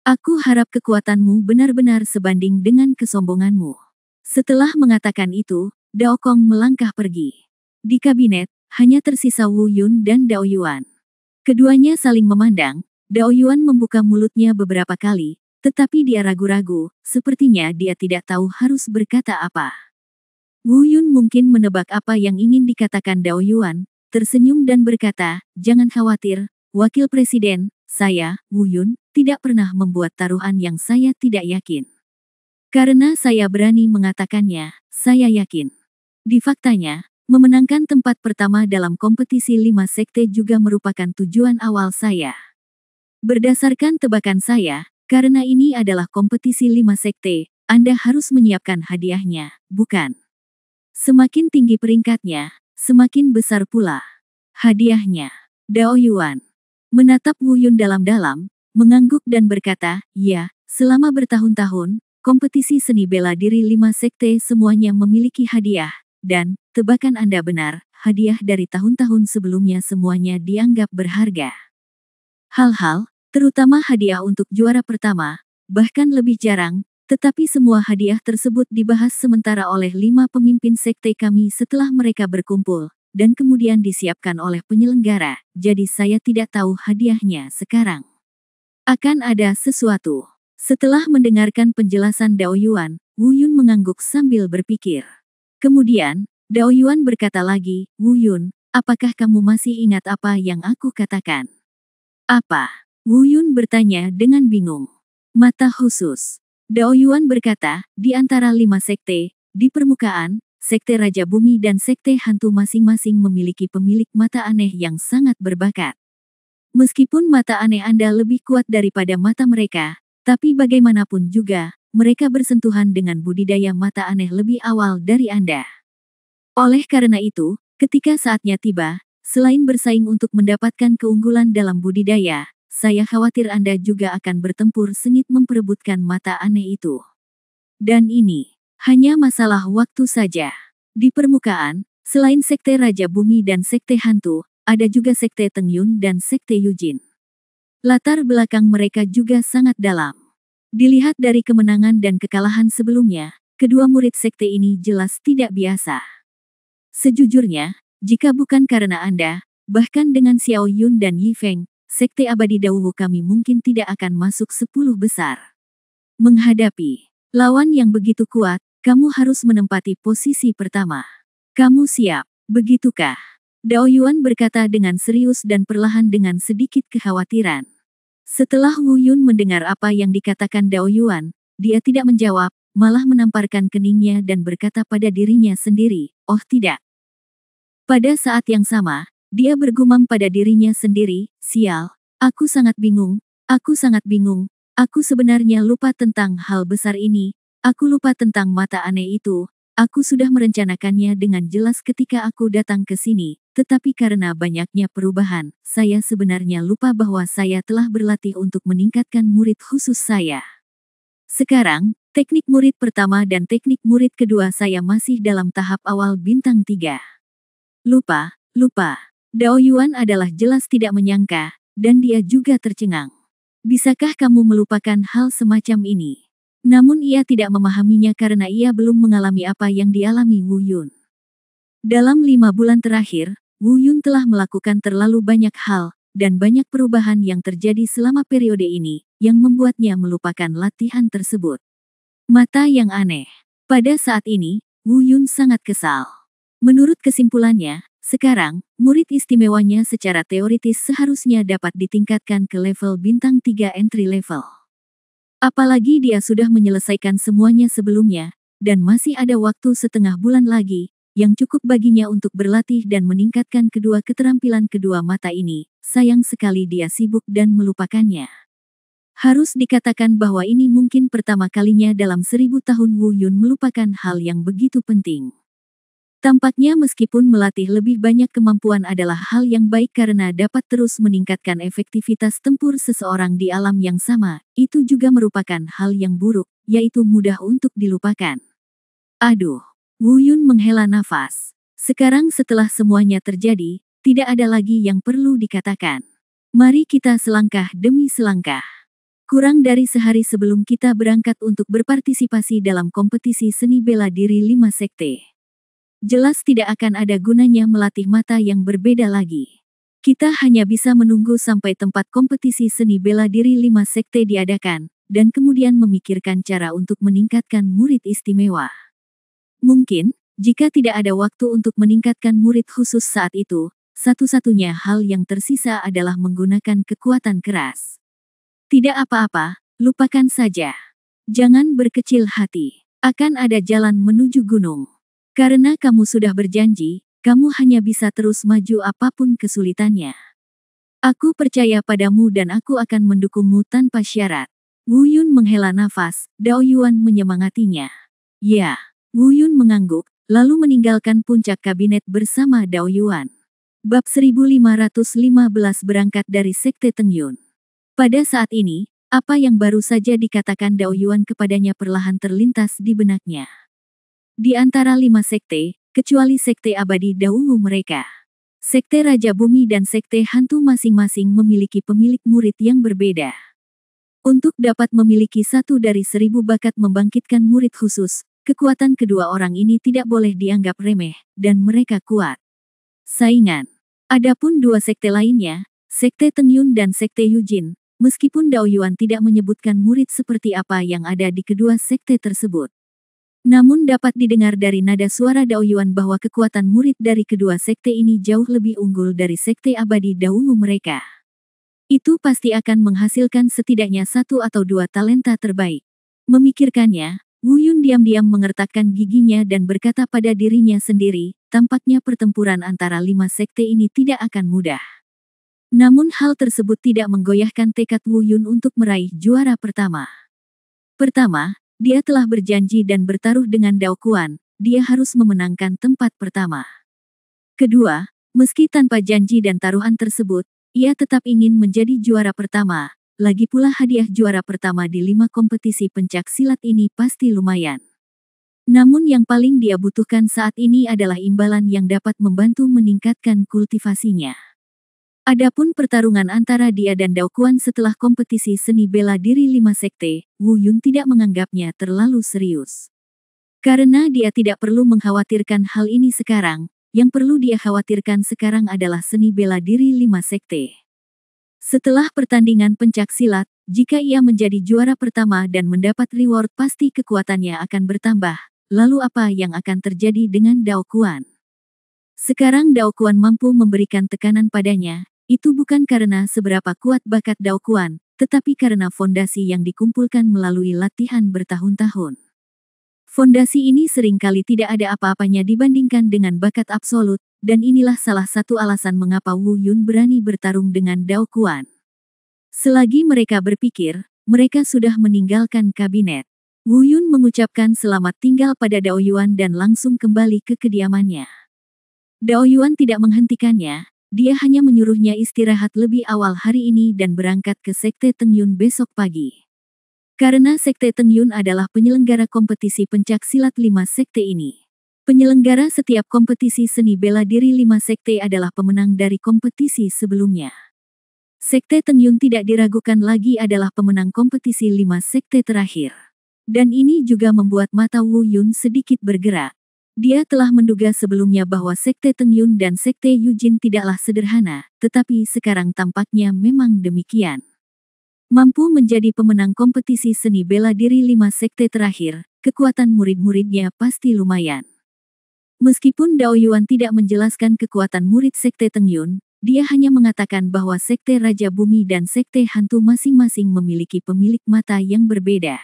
[SPEAKER 1] Aku harap kekuatanmu benar-benar sebanding dengan kesombonganmu." Setelah mengatakan itu, Dao Kong melangkah pergi. Di kabinet, hanya tersisa Wu Yun dan Dao Yuan. Keduanya saling memandang. Dao Yuan membuka mulutnya beberapa kali, tetapi dia ragu-ragu, sepertinya dia tidak tahu harus berkata apa. Wu Yun mungkin menebak apa yang ingin dikatakan Dao Yuan, tersenyum dan berkata, "Jangan khawatir, Wakil Presiden, saya, Wu Yun, tidak pernah membuat taruhan yang saya tidak yakin. Karena saya berani mengatakannya, saya yakin. Di faktanya, memenangkan tempat pertama dalam kompetisi 5 sekte juga merupakan tujuan awal saya. Berdasarkan tebakan saya, karena ini adalah kompetisi 5 sekte, Anda harus menyiapkan hadiahnya, bukan? Semakin tinggi peringkatnya, semakin besar pula hadiahnya." Dao Yuan menatap Wu Yun dalam-dalam, mengangguk dan berkata, "Ya, selama bertahun-tahun, kompetisi seni bela diri 5 sekte semuanya memiliki hadiah, dan, tebakan Anda benar, hadiah dari tahun-tahun sebelumnya semuanya dianggap berharga. Hal-hal, terutama hadiah untuk juara pertama, bahkan lebih jarang, tetapi semua hadiah tersebut dibahas sementara oleh 5 pemimpin sekte kami setelah mereka berkumpul, dan kemudian disiapkan oleh penyelenggara, jadi saya tidak tahu hadiahnya sekarang. Akan ada sesuatu." Setelah mendengarkan penjelasan Dao Yuan, Wu Yun mengangguk sambil berpikir. Kemudian, Dao Yuan berkata lagi, "Wu Yun, apakah kamu masih ingat apa yang aku katakan?" "Apa?" Wu Yun bertanya dengan bingung. "Mata khusus." Dao Yuan berkata, "Di antara 5 sekte, di permukaan, sekte Raja Bumi dan sekte hantu masing-masing memiliki pemilik mata aneh yang sangat berbakat. Meskipun mata aneh Anda lebih kuat daripada mata mereka, tapi bagaimanapun juga, mereka bersentuhan dengan budidaya mata aneh lebih awal dari Anda. Oleh karena itu, ketika saatnya tiba, selain bersaing untuk mendapatkan keunggulan dalam budidaya, saya khawatir Anda juga akan bertempur sengit memperebutkan mata aneh itu. Dan ini hanya masalah waktu saja." Di permukaan, selain sekte Raja Bumi dan sekte hantu, ada juga sekte Teng Yun dan sekte Yujin. Latar belakang mereka juga sangat dalam. Dilihat dari kemenangan dan kekalahan sebelumnya, kedua murid sekte ini jelas tidak biasa. Sejujurnya, jika bukan karena Anda, bahkan dengan Xiao Yun dan Yi Feng, sekte abadi Daowu kami mungkin tidak akan masuk 10 besar. Menghadapi lawan yang begitu kuat, kamu harus menempati posisi pertama. Kamu siap, begitukah? Dao Yuan berkata dengan serius dan perlahan dengan sedikit kekhawatiran. Setelah Wu Yun mendengar apa yang dikatakan Dao Yuan, dia tidak menjawab, malah menamparkan keningnya dan berkata pada dirinya sendiri, "Oh tidak." Pada saat yang sama, dia bergumam pada dirinya sendiri, "Sial, aku sangat bingung, aku sangat bingung, aku sebenarnya lupa tentang hal besar ini, aku lupa tentang mata aneh itu, aku sudah merencanakannya dengan jelas ketika aku datang ke sini, tetapi karena banyaknya perubahan, saya sebenarnya lupa bahwa saya telah berlatih untuk meningkatkan murid khusus saya. Sekarang, teknik murid pertama dan teknik murid kedua saya masih dalam tahap awal bintang 3. Lupa. Dao Yuan adalah jelas tidak menyangka, dan dia juga tercengang. Bisakah kamu melupakan hal semacam ini? Namun ia tidak memahaminya karena ia belum mengalami apa yang dialami Wu Yun. Dalam 5 bulan terakhir, Wu Yun telah melakukan terlalu banyak hal, dan banyak perubahan yang terjadi selama periode ini, yang membuatnya melupakan latihan tersebut. Mata yang aneh. Pada saat ini, Wu Yun sangat kesal. Menurut kesimpulannya, sekarang, murid istimewanya secara teoritis seharusnya dapat ditingkatkan ke level bintang 3 entry level. Apalagi dia sudah menyelesaikan semuanya sebelumnya, dan masih ada waktu setengah bulan lagi, yang cukup baginya untuk berlatih dan meningkatkan kedua keterampilan kedua mata ini. Sayang sekali dia sibuk dan melupakannya. Harus dikatakan bahwa ini mungkin pertama kalinya dalam 1000 tahun Wu Yun melupakan hal yang begitu penting. Tampaknya meskipun melatih lebih banyak kemampuan adalah hal yang baik karena dapat terus meningkatkan efektivitas tempur seseorang di alam yang sama, itu juga merupakan hal yang buruk, yaitu mudah untuk dilupakan. Aduh, Wu Yun menghela nafas. Sekarang setelah semuanya terjadi, tidak ada lagi yang perlu dikatakan. Mari kita selangkah demi selangkah. Kurang dari sehari sebelum kita berangkat untuk berpartisipasi dalam kompetisi seni bela diri 5 sekte. Jelas tidak akan ada gunanya melatih mata yang berbeda lagi. Kita hanya bisa menunggu sampai tempat kompetisi seni bela diri 5 sekte diadakan, dan kemudian memikirkan cara untuk meningkatkan murid istimewa. Mungkin, jika tidak ada waktu untuk meningkatkan murid khusus saat itu, satu-satunya hal yang tersisa adalah menggunakan kekuatan keras. Tidak apa-apa, lupakan saja. Jangan berkecil hati. Akan ada jalan menuju gunung. Karena kamu sudah berjanji, kamu hanya bisa terus maju apapun kesulitannya. Aku percaya padamu dan aku akan mendukungmu tanpa syarat. Wu Yun menghela nafas, Dao Yuan menyemangatinya. Ya, Wu Yun mengangguk, lalu meninggalkan puncak kabinet bersama Dao Yuan. Bab 1515 berangkat dari Sekte Teng Yun. Pada saat ini, apa yang baru saja dikatakan Dao Yuan kepadanya perlahan terlintas di benaknya. Di antara 5 sekte, kecuali sekte abadi dahulu mereka. Sekte Raja Bumi dan sekte hantu masing-masing memiliki pemilik murid yang berbeda. Untuk dapat memiliki satu dari 1000 bakat membangkitkan murid khusus, kekuatan kedua orang ini tidak boleh dianggap remeh, dan mereka kuat. Saingan. Adapun 2 sekte lainnya, sekte Teng Yun dan sekte Yujin, meskipun Dao Yuan tidak menyebutkan murid seperti apa yang ada di kedua sekte tersebut. Namun dapat didengar dari nada suara Dao Yuan bahwa kekuatan murid dari kedua sekte ini jauh lebih unggul dari sekte abadi dahulu mereka. Itu pasti akan menghasilkan setidaknya 1 atau 2 talenta terbaik. Memikirkannya, Wu Yun diam-diam mengertakkan giginya dan berkata pada dirinya sendiri, tampaknya pertempuran antara 5 sekte ini tidak akan mudah. Namun hal tersebut tidak menggoyahkan tekad Wu Yun untuk meraih juara pertama. Pertama, dia telah berjanji dan bertaruh dengan Dao Kuan, dia harus memenangkan tempat pertama. Kedua, meski tanpa janji dan taruhan tersebut, ia tetap ingin menjadi juara pertama, lagi pula hadiah juara pertama di 5 kompetisi pencak silat ini pasti lumayan. Namun yang paling dia butuhkan saat ini adalah imbalan yang dapat membantu meningkatkan kultivasinya. Adapun pertarungan antara dia dan Dao Kuan setelah kompetisi seni bela diri 5 sekte, Wu Yun tidak menganggapnya terlalu serius. Karena dia tidak perlu mengkhawatirkan hal ini sekarang, yang perlu dia khawatirkan sekarang adalah seni bela diri 5 sekte. Setelah pertandingan pencak silat, jika ia menjadi juara pertama dan mendapat reward pasti kekuatannya akan bertambah, lalu apa yang akan terjadi dengan Dao Kuan? Sekarang Dao Kuan mampu memberikan tekanan padanya. Itu bukan karena seberapa kuat bakat Dao Kuan, tetapi karena fondasi yang dikumpulkan melalui latihan bertahun-tahun. Fondasi ini seringkali tidak ada apa-apanya dibandingkan dengan bakat absolut, dan inilah salah satu alasan mengapa Wu Yun berani bertarung dengan Dao Kuan. Selagi mereka berpikir, mereka sudah meninggalkan kabinet. Wu Yun mengucapkan selamat tinggal pada Dao Yuan dan langsung kembali ke kediamannya. Dao Yuan tidak menghentikannya. Dia hanya menyuruhnya istirahat lebih awal hari ini dan berangkat ke Sekte Teng Yun besok pagi. Karena Sekte Teng Yun adalah penyelenggara kompetisi pencak silat 5 sekte ini. Penyelenggara setiap kompetisi seni bela diri 5 sekte adalah pemenang dari kompetisi sebelumnya. Sekte Teng Yun tidak diragukan lagi adalah pemenang kompetisi 5 sekte terakhir. Dan ini juga membuat mata Wu Yun sedikit bergerak. Dia telah menduga sebelumnya bahwa Sekte Teng Yun dan Sekte Yujin tidaklah sederhana, tetapi sekarang tampaknya memang demikian. Mampu menjadi pemenang kompetisi seni bela diri 5 sekte terakhir, kekuatan murid-muridnya pasti lumayan. Meskipun Dao Yuan tidak menjelaskan kekuatan murid Sekte Teng Yun, dia hanya mengatakan bahwa Sekte Raja Bumi dan Sekte Hantu masing-masing memiliki pemilik mata yang berbeda.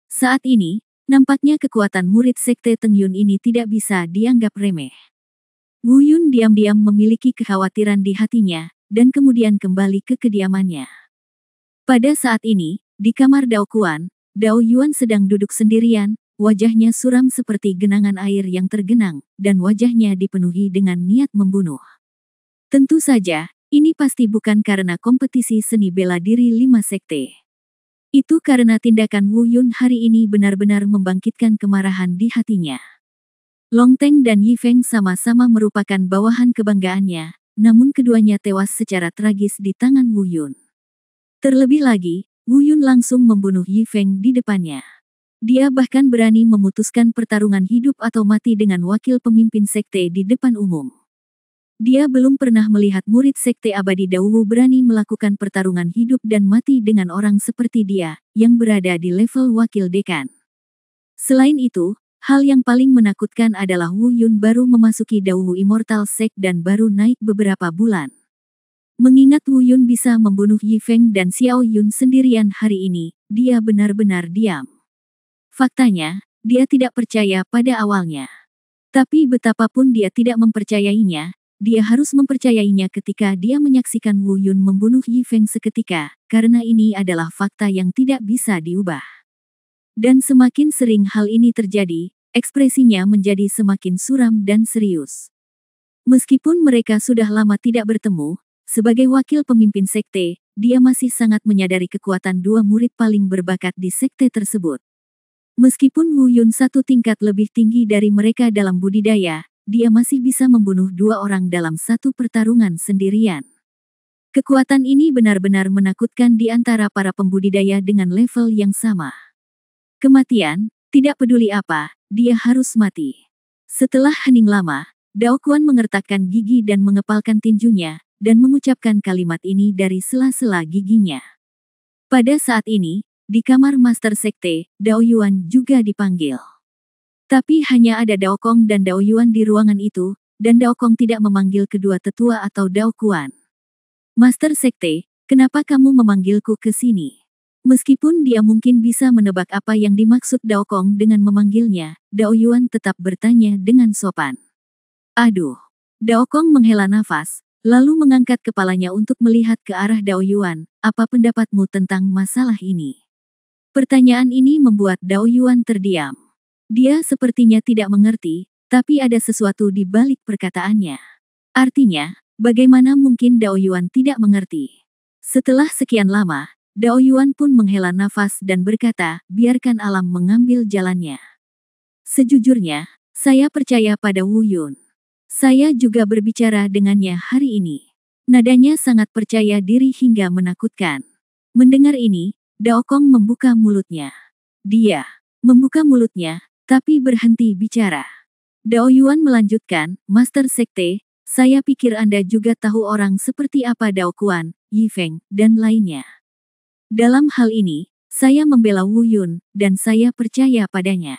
[SPEAKER 1] Saat ini, nampaknya kekuatan murid Sekte Teng Yun ini tidak bisa dianggap remeh. Wu Yun diam-diam memiliki kekhawatiran di hatinya, dan kemudian kembali ke kediamannya. Pada saat ini, di kamar Dao Kuan, Dao Yuan sedang duduk sendirian, wajahnya suram seperti genangan air yang tergenang, dan wajahnya dipenuhi dengan niat membunuh. Tentu saja, ini pasti bukan karena kompetisi seni bela diri 5 sekte. Itu karena tindakan Wu Yun hari ini benar-benar membangkitkan kemarahan di hatinya. Long Teng dan Yi Feng sama-sama merupakan bawahan kebanggaannya, namun keduanya tewas secara tragis di tangan Wu Yun. Terlebih lagi, Wu Yun langsung membunuh Yi Feng di depannya. Dia bahkan berani memutuskan pertarungan hidup atau mati dengan wakil pemimpin sekte di depan umum. Dia belum pernah melihat murid sekte abadi Daowu berani melakukan pertarungan hidup dan mati dengan orang seperti dia, yang berada di level wakil dekan. Selain itu, hal yang paling menakutkan adalah Wu Yun baru memasuki Daowu Immortal Sect dan baru naik beberapa bulan. Mengingat Wu Yun bisa membunuh Yi Feng dan Xiao Yun sendirian hari ini, dia benar-benar diam. Faktanya, dia tidak percaya pada awalnya. Tapi betapapun dia tidak mempercayainya, dia harus mempercayainya ketika dia menyaksikan Wu Yun membunuh Yi Feng seketika, karena ini adalah fakta yang tidak bisa diubah. Dan semakin sering hal ini terjadi, ekspresinya menjadi semakin suram dan serius. Meskipun mereka sudah lama tidak bertemu, sebagai wakil pemimpin sekte, dia masih sangat menyadari kekuatan dua murid paling berbakat di sekte tersebut. Meskipun Wu Yun satu tingkat lebih tinggi dari mereka dalam budidaya, dia masih bisa membunuh dua orang dalam satu pertarungan sendirian. Kekuatan ini benar-benar menakutkan di antara para pembudidaya dengan level yang sama. Kematian, tidak peduli apa, dia harus mati. Setelah hening lama, Dao Kuan mengertakkan gigi dan mengepalkan tinjunya, dan mengucapkan kalimat ini dari sela-sela giginya. Pada saat ini, di kamar Master Sekte, Dao Yuan juga dipanggil. Tapi hanya ada Dao Kong dan Dao Yuan di ruangan itu, dan Dao Kong tidak memanggil kedua tetua atau Dao Kuan. Master Sekte, kenapa kamu memanggilku ke sini? Meskipun dia mungkin bisa menebak apa yang dimaksud Dao Kong dengan memanggilnya, Dao Yuan tetap bertanya dengan sopan. Aduh. Dao Kong menghela nafas, lalu mengangkat kepalanya untuk melihat ke arah Dao Yuan. Apa pendapatmu tentang masalah ini? Pertanyaan ini membuat Dao Yuan terdiam. Dia sepertinya tidak mengerti, tapi ada sesuatu di balik perkataannya. Artinya, bagaimana mungkin Dao Yuan tidak mengerti? Setelah sekian lama, Dao Yuan pun menghela nafas dan berkata, biarkan alam mengambil jalannya. Sejujurnya, saya percaya pada Wu Yun. Saya juga berbicara dengannya hari ini. Nadanya sangat percaya diri hingga menakutkan. Mendengar ini, Dao Kong membuka mulutnya. Dia membuka mulutnya, tapi berhenti bicara. Dao Yuan melanjutkan, Master Sekte, saya pikir Anda juga tahu orang seperti apa Dao Kuan, Yi Feng, dan lainnya. Dalam hal ini, saya membela Wu Yun, dan saya percaya padanya.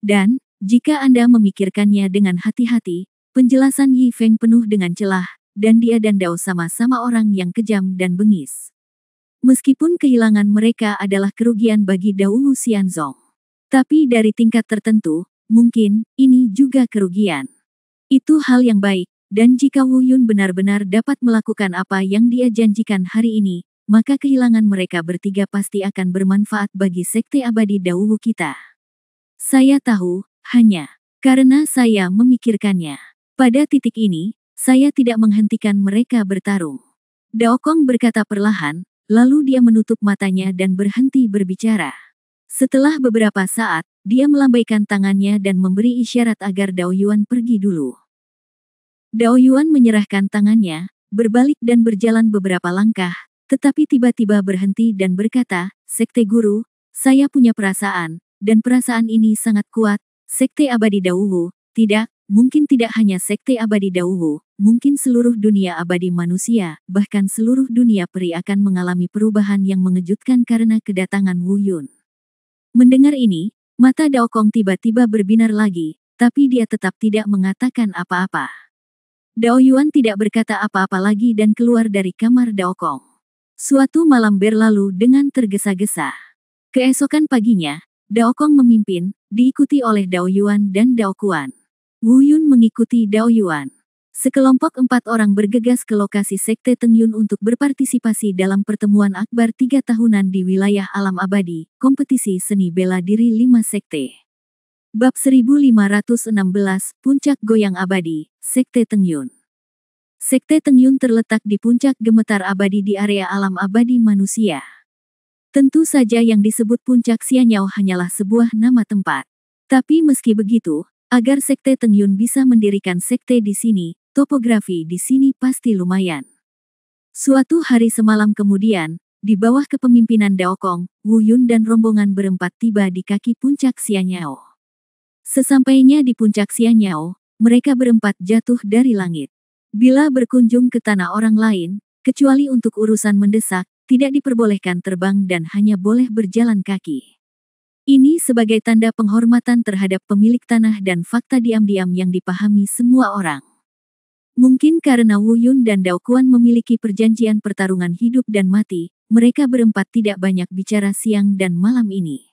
[SPEAKER 1] Dan, jika Anda memikirkannya dengan hati-hati, penjelasan Yi Feng penuh dengan celah, dan dia dan Dao sama-sama orang yang kejam dan bengis. Meskipun kehilangan mereka adalah kerugian bagi Dao Wu Xianzong. Tapi dari tingkat tertentu, mungkin, ini juga kerugian. Itu hal yang baik, dan jika Wu Yun benar-benar dapat melakukan apa yang dia janjikan hari ini, maka kehilangan mereka bertiga pasti akan bermanfaat bagi sekte abadi Dao Wu kita. Saya tahu, hanya karena saya memikirkannya. Pada titik ini, saya tidak menghentikan mereka bertarung. Dao Kong berkata perlahan, lalu dia menutup matanya dan berhenti berbicara. Setelah beberapa saat, dia melambaikan tangannya dan memberi isyarat agar Dao Yuan pergi dulu. Dao Yuan menyerahkan tangannya, berbalik dan berjalan beberapa langkah, tetapi tiba-tiba berhenti dan berkata, Sekte Guru, saya punya perasaan, dan perasaan ini sangat kuat, Sekte Abadi Dao Wu, tidak, mungkin tidak hanya Sekte Abadi Dao Wu, mungkin seluruh dunia abadi manusia, bahkan seluruh dunia peri akan mengalami perubahan yang mengejutkan karena kedatangan Wu Yun. Mendengar ini, mata Dao Kong tiba-tiba berbinar lagi, tapi dia tetap tidak mengatakan apa-apa. Dao Yuan tidak berkata apa-apa lagi dan keluar dari kamar Dao Kong. Suatu malam berlalu dengan tergesa-gesa. Keesokan paginya, Dao Kong memimpin, diikuti oleh Dao Yuan dan Dao Kuan. Wu Yun mengikuti Dao Yuan. Sekelompok 4 orang bergegas ke lokasi Sekte Tengyun untuk berpartisipasi dalam pertemuan akbar 3 tahunan di wilayah alam abadi, kompetisi seni bela diri 5 sekte. Bab 1516, Puncak Goyang Abadi, Sekte Tengyun. Sekte Tengyun terletak di puncak gemetar abadi di area alam abadi manusia. Tentu saja yang disebut Puncak Xianyao hanyalah sebuah nama tempat. Tapi meski begitu, agar Sekte Tengyun bisa mendirikan sekte di sini, topografi di sini pasti lumayan. Suatu hari semalam kemudian, di bawah kepemimpinan Dao Kong, Wu Yun dan rombongan berempat tiba di kaki puncak Xianyao. Sesampainya di puncak Xianyao, mereka berempat jatuh dari langit. Bila berkunjung ke tanah orang lain, kecuali untuk urusan mendesak, tidak diperbolehkan terbang dan hanya boleh berjalan kaki. Ini sebagai tanda penghormatan terhadap pemilik tanah dan fakta diam-diam yang dipahami semua orang. Mungkin karena Wu Yun dan Dao Kuan memiliki perjanjian pertarungan hidup dan mati, mereka berempat tidak banyak bicara siang dan malam ini.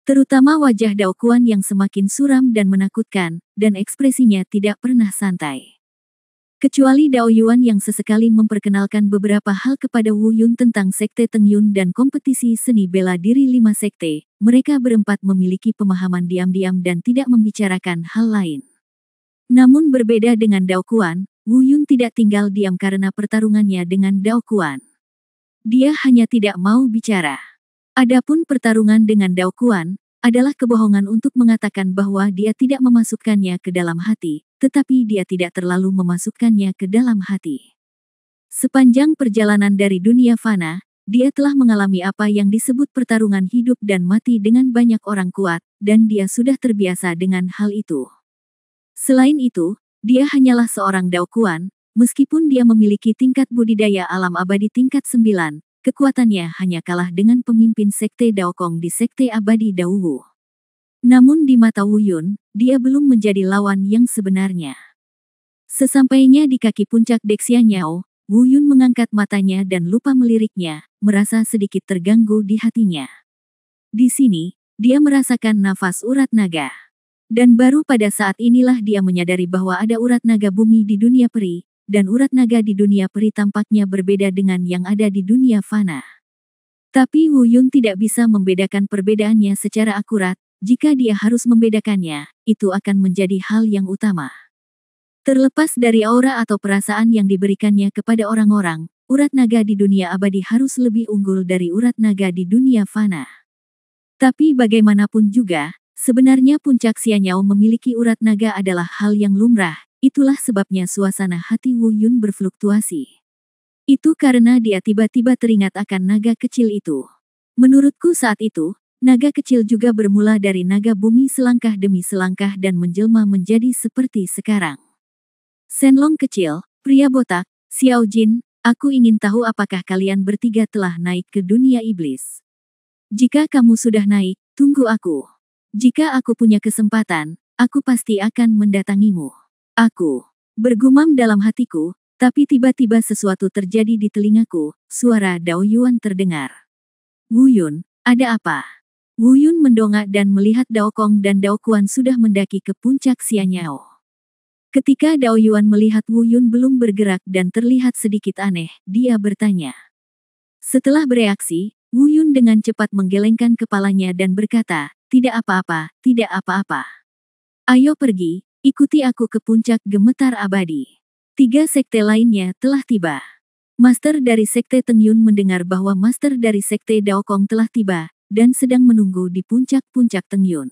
[SPEAKER 1] Terutama wajah Dao Kuan yang semakin suram dan menakutkan, dan ekspresinya tidak pernah santai. Kecuali Dao Yuan yang sesekali memperkenalkan beberapa hal kepada Wu Yun tentang Sekte Tengyun dan kompetisi seni bela diri 5 sekte, mereka berempat memiliki pemahaman diam-diam dan tidak membicarakan hal lain. Namun berbeda dengan Dao Kuan, Wu Yun tidak tinggal diam karena pertarungannya dengan Dao Kuan. Dia hanya tidak mau bicara. Adapun pertarungan dengan Dao Kuan, adalah kebohongan untuk mengatakan bahwa dia tidak memasukkannya ke dalam hati, tetapi dia tidak terlalu memasukkannya ke dalam hati. Sepanjang perjalanan dari dunia fana, dia telah mengalami apa yang disebut pertarungan hidup dan mati dengan banyak orang kuat, dan dia sudah terbiasa dengan hal itu. Selain itu, dia hanyalah seorang Dao Kuan, meskipun dia memiliki tingkat budidaya alam abadi tingkat 9, kekuatannya hanya kalah dengan pemimpin sekte Dao Kong di sekte abadi Dao Wu. Namun di mata Wu Yun, dia belum menjadi lawan yang sebenarnya. Sesampainya di kaki puncak Xianyao, Wu Yun mengangkat matanya dan lupa meliriknya, merasa sedikit terganggu di hatinya. Di sini, dia merasakan nafas urat naga. Dan baru pada saat inilah dia menyadari bahwa ada urat naga bumi di dunia peri, dan urat naga di dunia peri tampaknya berbeda dengan yang ada di dunia fana. Tapi Wu Yun tidak bisa membedakan perbedaannya secara akurat, jika dia harus membedakannya, itu akan menjadi hal yang utama. Terlepas dari aura atau perasaan yang diberikannya kepada orang-orang, urat naga di dunia abadi harus lebih unggul dari urat naga di dunia fana. Tapi bagaimanapun juga, sebenarnya puncak Xianyao memiliki urat naga adalah hal yang lumrah, itulah sebabnya suasana hati Wu Yun berfluktuasi. Itu karena dia tiba-tiba teringat akan naga kecil itu. Menurutku saat itu, naga kecil juga bermula dari naga bumi selangkah demi selangkah dan menjelma menjadi seperti sekarang. Shenlong kecil, pria botak, Xiao Jin, aku ingin tahu apakah kalian bertiga telah naik ke dunia iblis. Jika kamu sudah naik, tunggu aku. Jika aku punya kesempatan, aku pasti akan mendatangimu. Aku bergumam dalam hatiku, tapi tiba-tiba sesuatu terjadi di telingaku, suara Dao Yuan terdengar. Wu Yun, ada apa? Wu Yun mendongak dan melihat Dao Kong dan Dao Kuan sudah mendaki ke puncak Xianyao. Ketika Dao Yuan melihat Wu Yun belum bergerak dan terlihat sedikit aneh, dia bertanya. Setelah bereaksi, Wu Yun dengan cepat menggelengkan kepalanya dan berkata, tidak apa-apa, tidak apa-apa. Ayo pergi, ikuti aku ke puncak gemetar abadi. 3 sekte lainnya telah tiba. Master dari sekte Tengyun mendengar bahwa master dari sekte Dao Kong telah tiba, dan sedang menunggu di puncak-puncak Tengyun.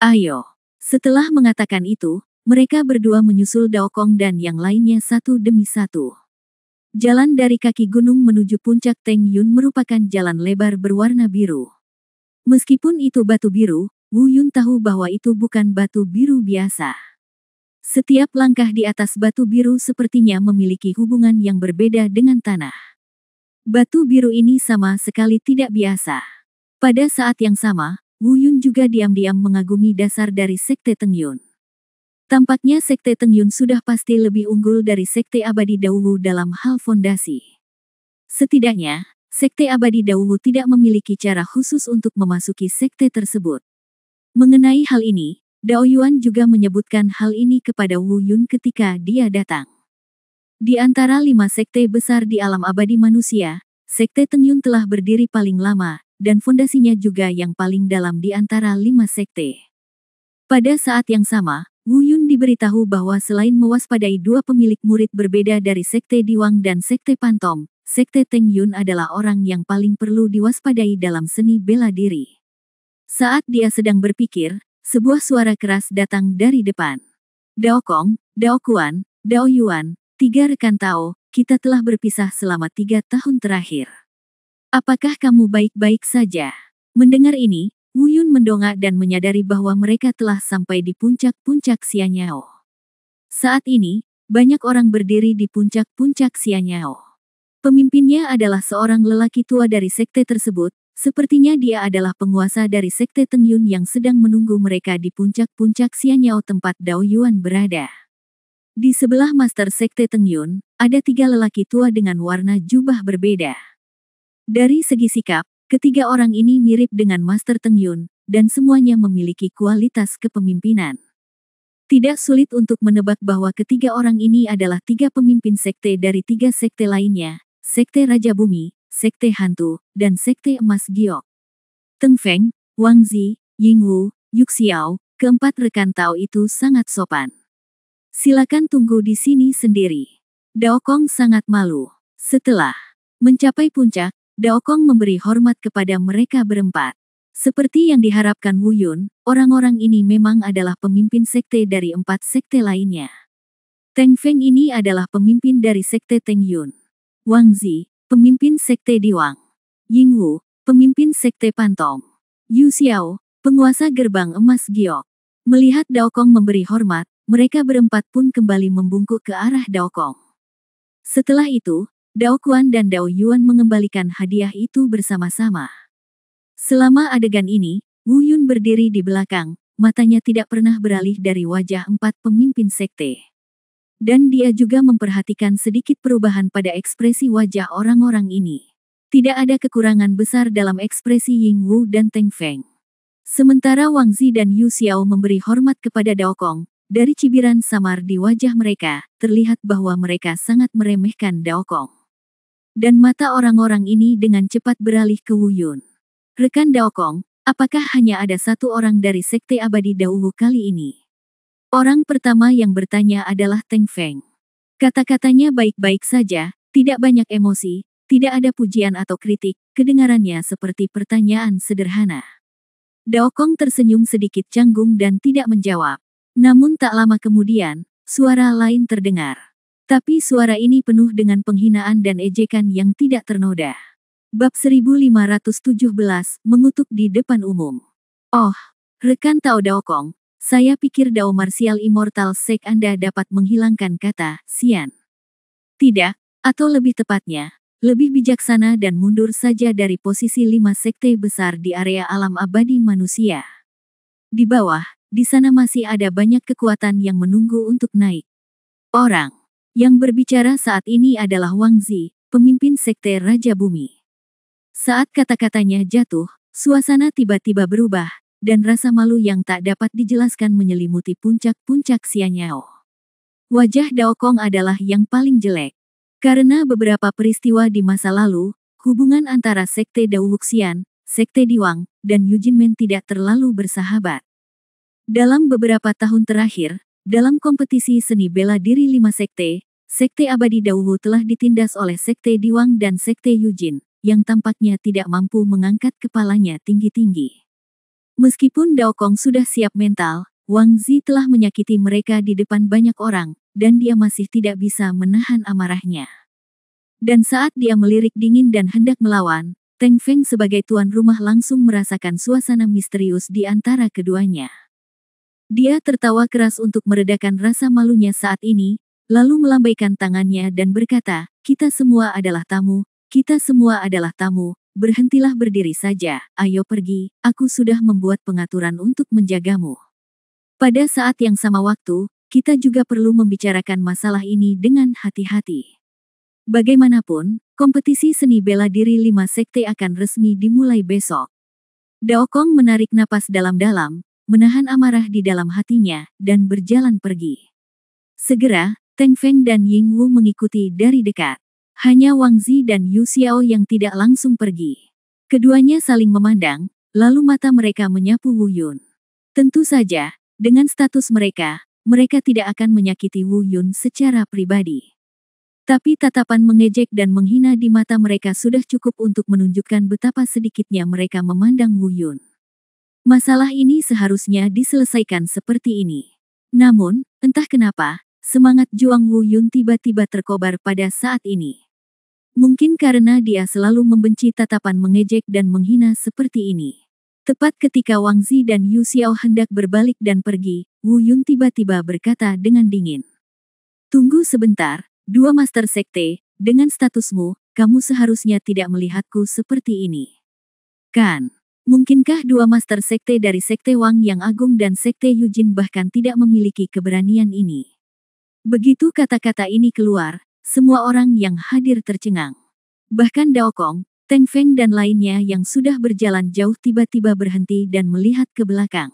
[SPEAKER 1] Ayo. Setelah mengatakan itu, mereka berdua menyusul Dao Kong dan yang lainnya satu demi satu. Jalan dari kaki gunung menuju puncak Tengyun merupakan jalan lebar berwarna biru. Meskipun itu batu biru, Wu Yun tahu bahwa itu bukan batu biru biasa. Setiap langkah di atas batu biru sepertinya memiliki hubungan yang berbeda dengan tanah. Batu biru ini sama sekali tidak biasa. Pada saat yang sama, Wu Yun juga diam-diam mengagumi dasar dari sekte Tengyun. Tampaknya sekte Tengyun sudah pasti lebih unggul dari sekte abadi Dao Wu dalam hal fondasi. Setidaknya, sekte abadi Dao Wu tidak memiliki cara khusus untuk memasuki sekte tersebut. Mengenai hal ini, Dao Yuan juga menyebutkan hal ini kepada Wu Yun ketika dia datang. Di antara 5 sekte besar di alam abadi manusia, Sekte Teng Yun telah berdiri paling lama, dan fondasinya juga yang paling dalam di antara 5 sekte. Pada saat yang sama, Wu Yun diberitahu bahwa selain mewaspadai 2 pemilik murid berbeda dari Sekte Diwang dan Sekte Pantom, Sekte Teng Yun adalah orang yang paling perlu diwaspadai dalam seni bela diri. Saat dia sedang berpikir, sebuah suara keras datang dari depan. Dao Kong, Dao Kuan, Dao Yuan, 3 rekan Tao, kita telah berpisah selama 3 tahun terakhir. Apakah kamu baik-baik saja? Mendengar ini, Wu Yun mendongak dan menyadari bahwa mereka telah sampai di puncak-puncak Xianyao. Saat ini, banyak orang berdiri di puncak-puncak Xianyao. Pemimpinnya adalah seorang lelaki tua dari sekte tersebut, sepertinya dia adalah penguasa dari Sekte Teng Yun yang sedang menunggu mereka di puncak-puncak Xianyao tempat Dao Yuan berada. Di sebelah Master Sekte Teng Yun, ada 3 lelaki tua dengan warna jubah berbeda. Dari segi sikap, ketiga orang ini mirip dengan Master Teng Yun, dan semuanya memiliki kualitas kepemimpinan. Tidak sulit untuk menebak bahwa ketiga orang ini adalah 3 pemimpin sekte dari 3 sekte lainnya, Sekte Raja Bumi, Sekte Hantu, dan Sekte Emas Giok. Teng Feng, Wang Zi, Ying Wu, Yu Xiao, keempat rekan Tao itu sangat sopan. Silakan tunggu di sini sendiri. Dao Kong sangat malu. Setelah mencapai puncak, Dao Kong memberi hormat kepada mereka berempat. Seperti yang diharapkan Wu Yun, orang-orang ini memang adalah pemimpin sekte dari 4 sekte lainnya. Teng Feng ini adalah pemimpin dari Sekte Teng Yun. Wang Zi, pemimpin Sekte Diwang. Ying Wu, pemimpin Sekte Pantom. Yu Xiao, penguasa gerbang emas Giok. Melihat Dao Kong memberi hormat, mereka berempat pun kembali membungkuk ke arah Dao Kong. Setelah itu, Dao Kuan dan Dao Yuan mengembalikan hadiah itu bersama-sama. Selama adegan ini, Wu Yun berdiri di belakang, matanya tidak pernah beralih dari wajah 4 pemimpin sekte. Dan dia juga memperhatikan sedikit perubahan pada ekspresi wajah orang-orang ini. Tidak ada kekurangan besar dalam ekspresi Ying Wu dan Teng Feng. Sementara Wang Zi dan Yu Xiao memberi hormat kepada Dao Kong, dari cibiran samar di wajah mereka, terlihat bahwa mereka sangat meremehkan Dao Kong. Dan mata orang-orang ini dengan cepat beralih ke Wu Yun. Rekan Dao Kong, apakah hanya ada 1 orang dari Sekte Abadi Dao Wu kali ini? Orang pertama yang bertanya adalah Teng Feng. Kata-katanya baik-baik saja, tidak banyak emosi, tidak ada pujian atau kritik, kedengarannya seperti pertanyaan sederhana. Dao Kong tersenyum sedikit canggung dan tidak menjawab. Namun tak lama kemudian, suara lain terdengar. Tapi suara ini penuh dengan penghinaan dan ejekan yang tidak ternoda. Bab 1517, mengutuk di depan umum. Oh, rekan Tao Dao Kong, saya pikir Dao Martial Immortal Sek Anda dapat menghilangkan kata "sian". Tidak, atau lebih tepatnya, lebih bijaksana dan mundur saja dari posisi 5 sekte besar di area alam abadi manusia. Di bawah, di sana masih ada banyak kekuatan yang menunggu untuk naik. Orang yang berbicara saat ini adalah Wang Zi, pemimpin Sekte Raja Bumi. Saat kata-katanya jatuh, suasana tiba-tiba berubah, dan rasa malu yang tak dapat dijelaskan menyelimuti puncak-puncak Xianyao. Wajah Dao Kong adalah yang paling jelek. Karena beberapa peristiwa di masa lalu, hubungan antara Sekte Dao Wuxian, Sekte Diwang, dan Yujinmen tidak terlalu bersahabat. Dalam beberapa tahun terakhir, dalam kompetisi seni bela diri 5 sekte, Sekte Abadi Dao Wu telah ditindas oleh Sekte Diwang dan Sekte Yujin, yang tampaknya tidak mampu mengangkat kepalanya tinggi-tinggi. Meskipun Dao Kong sudah siap mental, Wang Zi telah menyakiti mereka di depan banyak orang, dan dia masih tidak bisa menahan amarahnya. Dan saat dia melirik dingin dan hendak melawan, Teng Feng sebagai tuan rumah langsung merasakan suasana misterius di antara keduanya. Dia tertawa keras untuk meredakan rasa malunya saat ini, lalu melambaikan tangannya dan berkata, "Kita semua adalah tamu, kita semua adalah tamu, berhentilah berdiri saja, ayo pergi, aku sudah membuat pengaturan untuk menjagamu." Pada saat yang sama waktu, kita juga perlu membicarakan masalah ini dengan hati-hati. Bagaimanapun, kompetisi seni bela diri 5 sekte akan resmi dimulai besok. Dao Kong menarik napas dalam-dalam, menahan amarah di dalam hatinya, dan berjalan pergi. Segera, Teng Feng dan Ying Wu mengikuti dari dekat. Hanya Wang Zi dan Yu Xiao yang tidak langsung pergi. Keduanya saling memandang, lalu mata mereka menyapu Wu Yun. Tentu saja, dengan status mereka, mereka tidak akan menyakiti Wu Yun secara pribadi. Tapi tatapan mengejek dan menghina di mata mereka sudah cukup untuk menunjukkan betapa sedikitnya mereka memandang Wu Yun. Masalah ini seharusnya diselesaikan seperti ini. Namun, entah kenapa, semangat juang Wu Yun tiba-tiba terkobar pada saat ini. Mungkin karena dia selalu membenci tatapan mengejek dan menghina seperti ini. Tepat ketika Wang Zi dan Yu Xiao hendak berbalik dan pergi, Wu Yun tiba-tiba berkata dengan dingin. Tunggu sebentar, dua master sekte, dengan statusmu, kamu seharusnya tidak melihatku seperti ini. Kan? Mungkinkah dua master sekte dari sekte Wang yang agung dan sekte Yujin bahkan tidak memiliki keberanian ini? Begitu kata-kata ini keluar, semua orang yang hadir tercengang. Bahkan Dao Kong, Teng Feng dan lainnya yang sudah berjalan jauh tiba-tiba berhenti dan melihat ke belakang.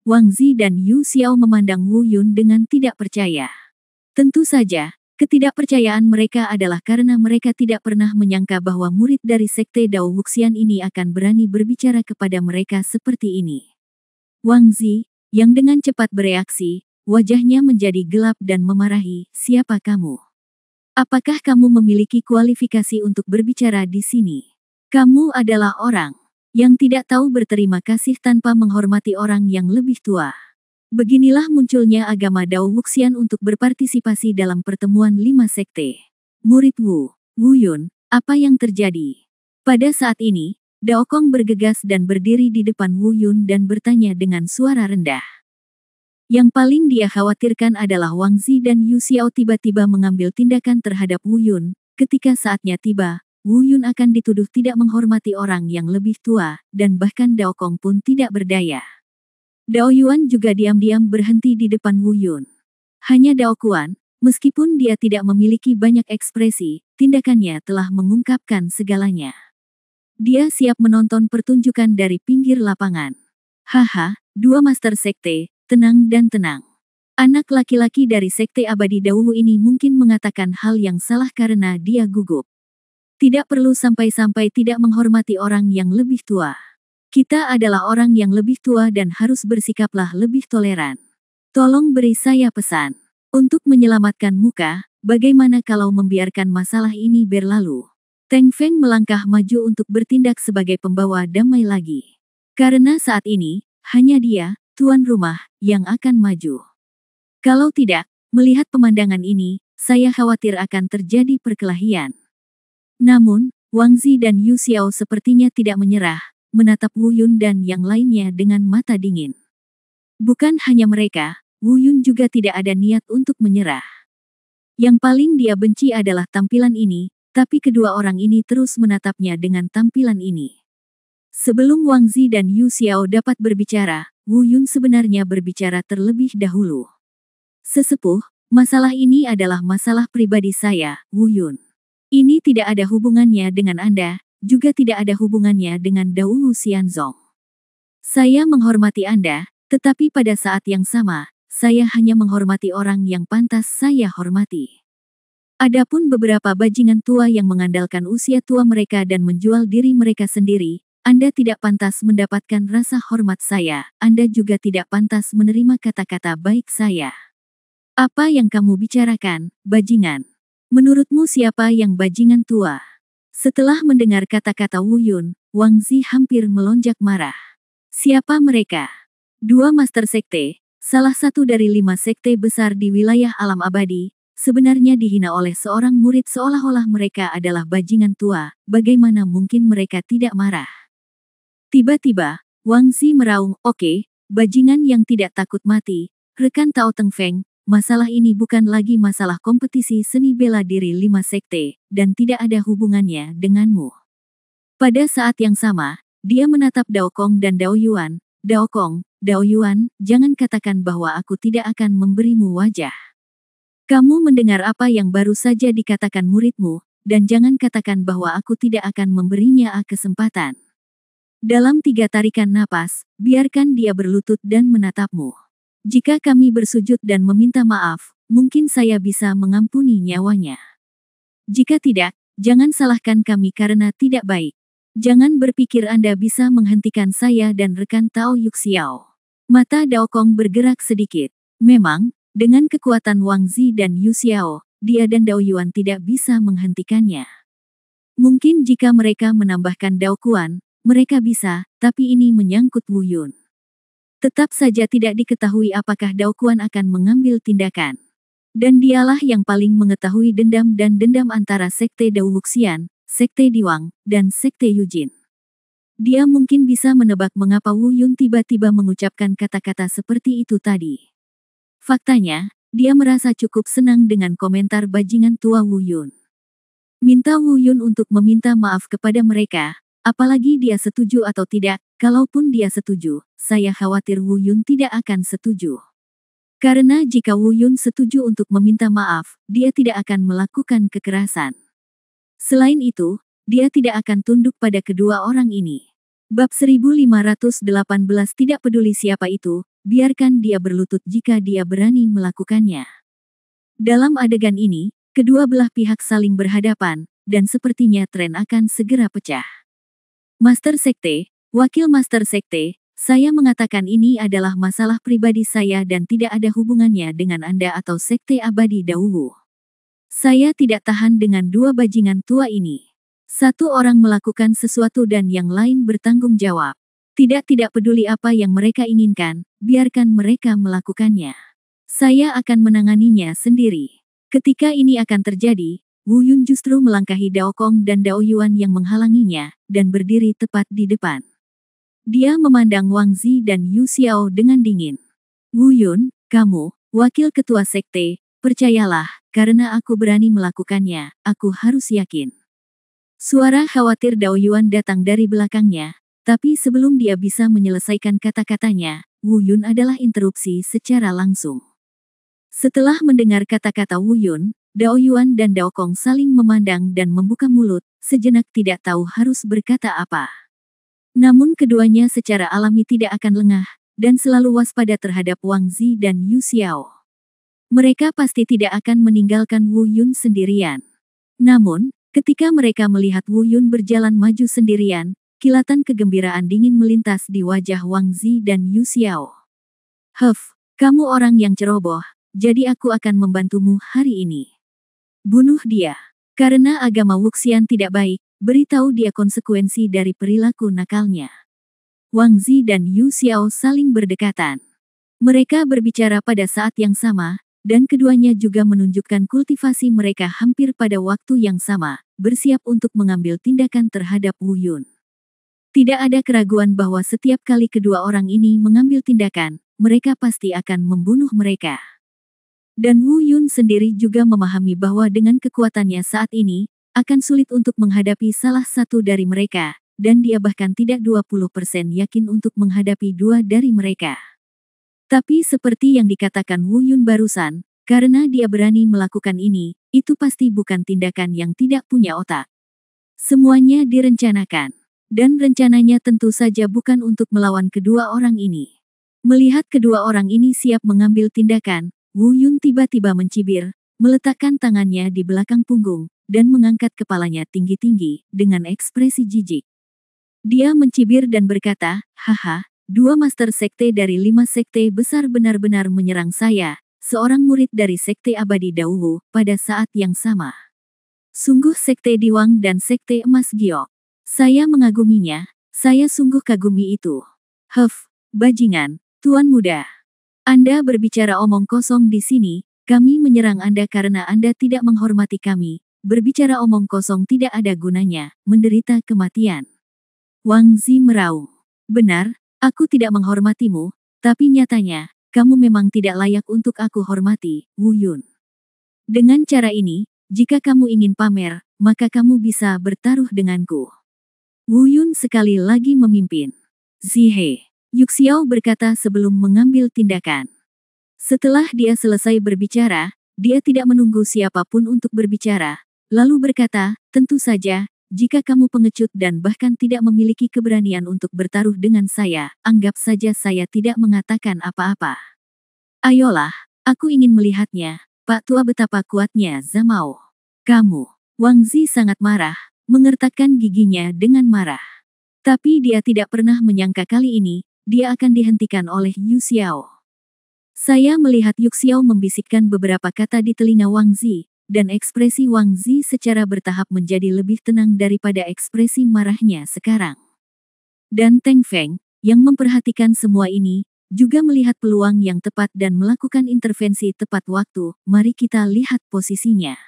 [SPEAKER 1] Wang Zi dan Yu Xiao memandang Wu Yun dengan tidak percaya. Tentu saja, ketidakpercayaan mereka adalah karena mereka tidak pernah menyangka bahwa murid dari sekte Dao Wuxian ini akan berani berbicara kepada mereka seperti ini. Wang Zi, yang dengan cepat bereaksi, wajahnya menjadi gelap dan memarahi, siapa kamu? Apakah kamu memiliki kualifikasi untuk berbicara di sini? Kamu adalah orang yang tidak tahu berterima kasih tanpa menghormati orang yang lebih tua. Beginilah munculnya agama Dao Wuxian untuk berpartisipasi dalam pertemuan 5 sekte. Murid Wu Yun, apa yang terjadi? Pada saat ini, Dao Kong bergegas dan berdiri di depan Wu Yun dan bertanya dengan suara rendah. Yang paling dia khawatirkan adalah Wang Zi dan Yu Xiao tiba-tiba mengambil tindakan terhadap Wu Yun. Ketika saatnya tiba, Wu Yun akan dituduh tidak menghormati orang yang lebih tua, dan bahkan Dao Kong pun tidak berdaya. Dao Yuan juga diam-diam berhenti di depan Wu Yun. Hanya Dao Kuan, meskipun dia tidak memiliki banyak ekspresi, tindakannya telah mengungkapkan segalanya. Dia siap menonton pertunjukan dari pinggir lapangan. Haha, dua master sekte, tenang dan tenang. Anak laki-laki dari sekte abadi Dao ini mungkin mengatakan hal yang salah karena dia gugup. Tidak perlu sampai-sampai tidak menghormati orang yang lebih tua. Kita adalah orang yang lebih tua dan harus bersikaplah lebih toleran. Tolong beri saya pesan. Untuk menyelamatkan muka, bagaimana kalau membiarkan masalah ini berlalu? Teng Feng melangkah maju untuk bertindak sebagai pembawa damai lagi. Karena saat ini, hanya dia, tuan rumah, yang akan maju. Kalau tidak, melihat pemandangan ini, saya khawatir akan terjadi perkelahian. Namun, Wang Zi dan Yu Xiao sepertinya tidak menyerah, menatap Wu Yun dan yang lainnya dengan mata dingin. Bukan hanya mereka, Wu Yun juga tidak ada niat untuk menyerah. Yang paling dia benci adalah tampilan ini, tapi kedua orang ini terus menatapnya dengan tampilan ini. Sebelum Wang Zi dan Yu Xiao dapat berbicara, Wu Yun sebenarnya berbicara terlebih dahulu. Sesepuh, masalah ini adalah masalah pribadi saya, Wu Yun. Ini tidak ada hubungannya dengan Anda, juga tidak ada hubungannya dengan Dao Xianzong. Saya menghormati Anda, tetapi pada saat yang sama, saya hanya menghormati orang yang pantas saya hormati. Adapun beberapa bajingan tua yang mengandalkan usia tua mereka dan menjual diri mereka sendiri, Anda tidak pantas mendapatkan rasa hormat saya, Anda juga tidak pantas menerima kata-kata baik saya. Apa yang kamu bicarakan, bajingan? Menurutmu siapa yang bajingan tua? Setelah mendengar kata-kata Wu Yun, Wang Zi hampir melonjak marah. Siapa mereka? Dua master sekte, salah satu dari 5 sekte besar di wilayah alam abadi, sebenarnya dihina oleh seorang murid seolah-olah mereka adalah bajingan tua, bagaimana mungkin mereka tidak marah? Tiba-tiba, Wang Zi meraung, oke, bajingan yang tidak takut mati, rekan Tao Teng Feng. Masalah ini bukan lagi masalah kompetisi seni bela diri 5 sekte, dan tidak ada hubungannya denganmu. Pada saat yang sama, dia menatap Dao Kong dan Dao Yuan. Dao Kong, Dao Yuan, jangan katakan bahwa aku tidak akan memberimu wajah. Kamu mendengar apa yang baru saja dikatakan muridmu, dan jangan katakan bahwa aku tidak akan memberinya kesempatan. Dalam 3 tarikan napas, biarkan dia berlutut dan menatapmu. Jika kami bersujud dan meminta maaf, mungkin saya bisa mengampuni nyawanya. Jika tidak, jangan salahkan kami karena tidak baik. Jangan berpikir Anda bisa menghentikan saya dan rekan Tao Yuxiao. Mata Daokong bergerak sedikit. Memang, dengan kekuatan Wang Zi dan Yu Xiao, dia dan Dao Yuan tidak bisa menghentikannya. Mungkin jika mereka menambahkan Dao Kuan, mereka bisa, tapi ini menyangkut Wu Yun. Tetap saja tidak diketahui apakah Dao Kuan akan mengambil tindakan. Dan dialah yang paling mengetahui dendam dan dendam antara Sekte Dao Wuxian, Sekte Diwang, dan Sekte Yujin. Dia mungkin bisa menebak mengapa Wu Yun tiba-tiba mengucapkan kata-kata seperti itu tadi. Faktanya, dia merasa cukup senang dengan komentar bajingan tua Wu Yun. Minta Wu Yun untuk meminta maaf kepada mereka, apalagi dia setuju atau tidak. Kalaupun dia setuju, saya khawatir Wu Yun tidak akan setuju. Karena jika Wu Yun setuju untuk meminta maaf, dia tidak akan melakukan kekerasan. Selain itu, dia tidak akan tunduk pada kedua orang ini. Bab 1518 tidak peduli siapa itu, biarkan dia berlutut jika dia berani melakukannya. Dalam adegan ini, kedua belah pihak saling berhadapan, dan sepertinya tren akan segera pecah. Master Sekte, Wakil Master Sekte, saya mengatakan ini adalah masalah pribadi saya dan tidak ada hubungannya dengan Anda atau Sekte Abadi Daowu. Saya tidak tahan dengan dua bajingan tua ini. Satu orang melakukan sesuatu dan yang lain bertanggung jawab. Tidak peduli apa yang mereka inginkan, biarkan mereka melakukannya. Saya akan menanganinya sendiri. Ketika ini akan terjadi, Wu Yun justru melangkahi Dao Kong dan Dao Yuan yang menghalanginya, dan berdiri tepat di depan. Dia memandang Wang Zi dan Yu Xiao dengan dingin. Wu Yun, kamu, wakil ketua sekte, percayalah, karena aku berani melakukannya, aku harus yakin. Suara khawatir Dao Yuan datang dari belakangnya, tapi sebelum dia bisa menyelesaikan kata-katanya, Wu Yun adalah interupsi secara langsung. Setelah mendengar kata-kata Wu Yun, Dao Yuan dan Dao Kong saling memandang dan membuka mulut, sejenak tidak tahu harus berkata apa. Namun keduanya secara alami tidak akan lengah, dan selalu waspada terhadap Wang Zi dan Yu Xiao. Mereka pasti tidak akan meninggalkan Wu Yun sendirian. Namun, ketika mereka melihat Wu Yun berjalan maju sendirian, kilatan kegembiraan dingin melintas di wajah Wang Zi dan Yu Xiao. Kamu orang yang ceroboh, jadi aku akan membantumu hari ini. Bunuh dia. Karena agama Wuxian tidak baik, beritahu dia konsekuensi dari perilaku nakalnya. Wang Zi dan Yu Xiao saling berdekatan. Mereka berbicara pada saat yang sama, dan keduanya juga menunjukkan kultivasi mereka hampir pada waktu yang sama, bersiap untuk mengambil tindakan terhadap Wu Yun. Tidak ada keraguan bahwa setiap kali kedua orang ini mengambil tindakan, mereka pasti akan membunuh mereka. Dan Wu Yun sendiri juga memahami bahwa dengan kekuatannya saat ini, akan sulit untuk menghadapi salah satu dari mereka, dan dia bahkan tidak 20% yakin untuk menghadapi dua dari mereka. Tapi seperti yang dikatakan Wu Yun barusan, karena dia berani melakukan ini, itu pasti bukan tindakan yang tidak punya otak. Semuanya direncanakan. Dan rencananya tentu saja bukan untuk melawan kedua orang ini. Melihat kedua orang ini siap mengambil tindakan, Wu Yun tiba-tiba mencibir, meletakkan tangannya di belakang punggung, dan mengangkat kepalanya tinggi-tinggi, dengan ekspresi jijik. Dia mencibir dan berkata, haha, dua master sekte dari 5 sekte besar benar-benar menyerang saya, seorang murid dari Sekte Abadi Daowu, pada saat yang sama. Sungguh Sekte Diwang dan Sekte Emas Giok. Saya mengaguminya, saya sungguh kagumi itu. Bajingan, Tuan Muda. Anda berbicara omong kosong di sini, kami menyerang Anda karena Anda tidak menghormati kami, berbicara omong kosong tidak ada gunanya, menderita kematian. Wang Zi meraung. Benar, aku tidak menghormatimu, tapi nyatanya, kamu memang tidak layak untuk aku hormati, Wu Yun. Dengan cara ini, jika kamu ingin pamer, maka kamu bisa bertaruh denganku. Wu Yun sekali lagi memimpin. Zihe. Yuxiao berkata sebelum mengambil tindakan. Setelah dia selesai berbicara, dia tidak menunggu siapapun untuk berbicara, lalu berkata, tentu saja, jika kamu pengecut dan bahkan tidak memiliki keberanian untuk bertaruh dengan saya, anggap saja saya tidak mengatakan apa-apa. Ayolah, aku ingin melihatnya, Pak Tua, betapa kuatnya Zamao. Kamu. Wang Zi sangat marah, mengertakkan giginya dengan marah. Tapi dia tidak pernah menyangka kali ini, dia akan dihentikan oleh Yu Xiao. Saya melihat Yu Xiao membisikkan beberapa kata di telinga Wang Zi, dan ekspresi Wang Zi secara bertahap menjadi lebih tenang daripada ekspresi marahnya sekarang. Dan Teng Feng, yang memperhatikan semua ini, juga melihat peluang yang tepat dan melakukan intervensi tepat waktu. Mari kita lihat posisinya.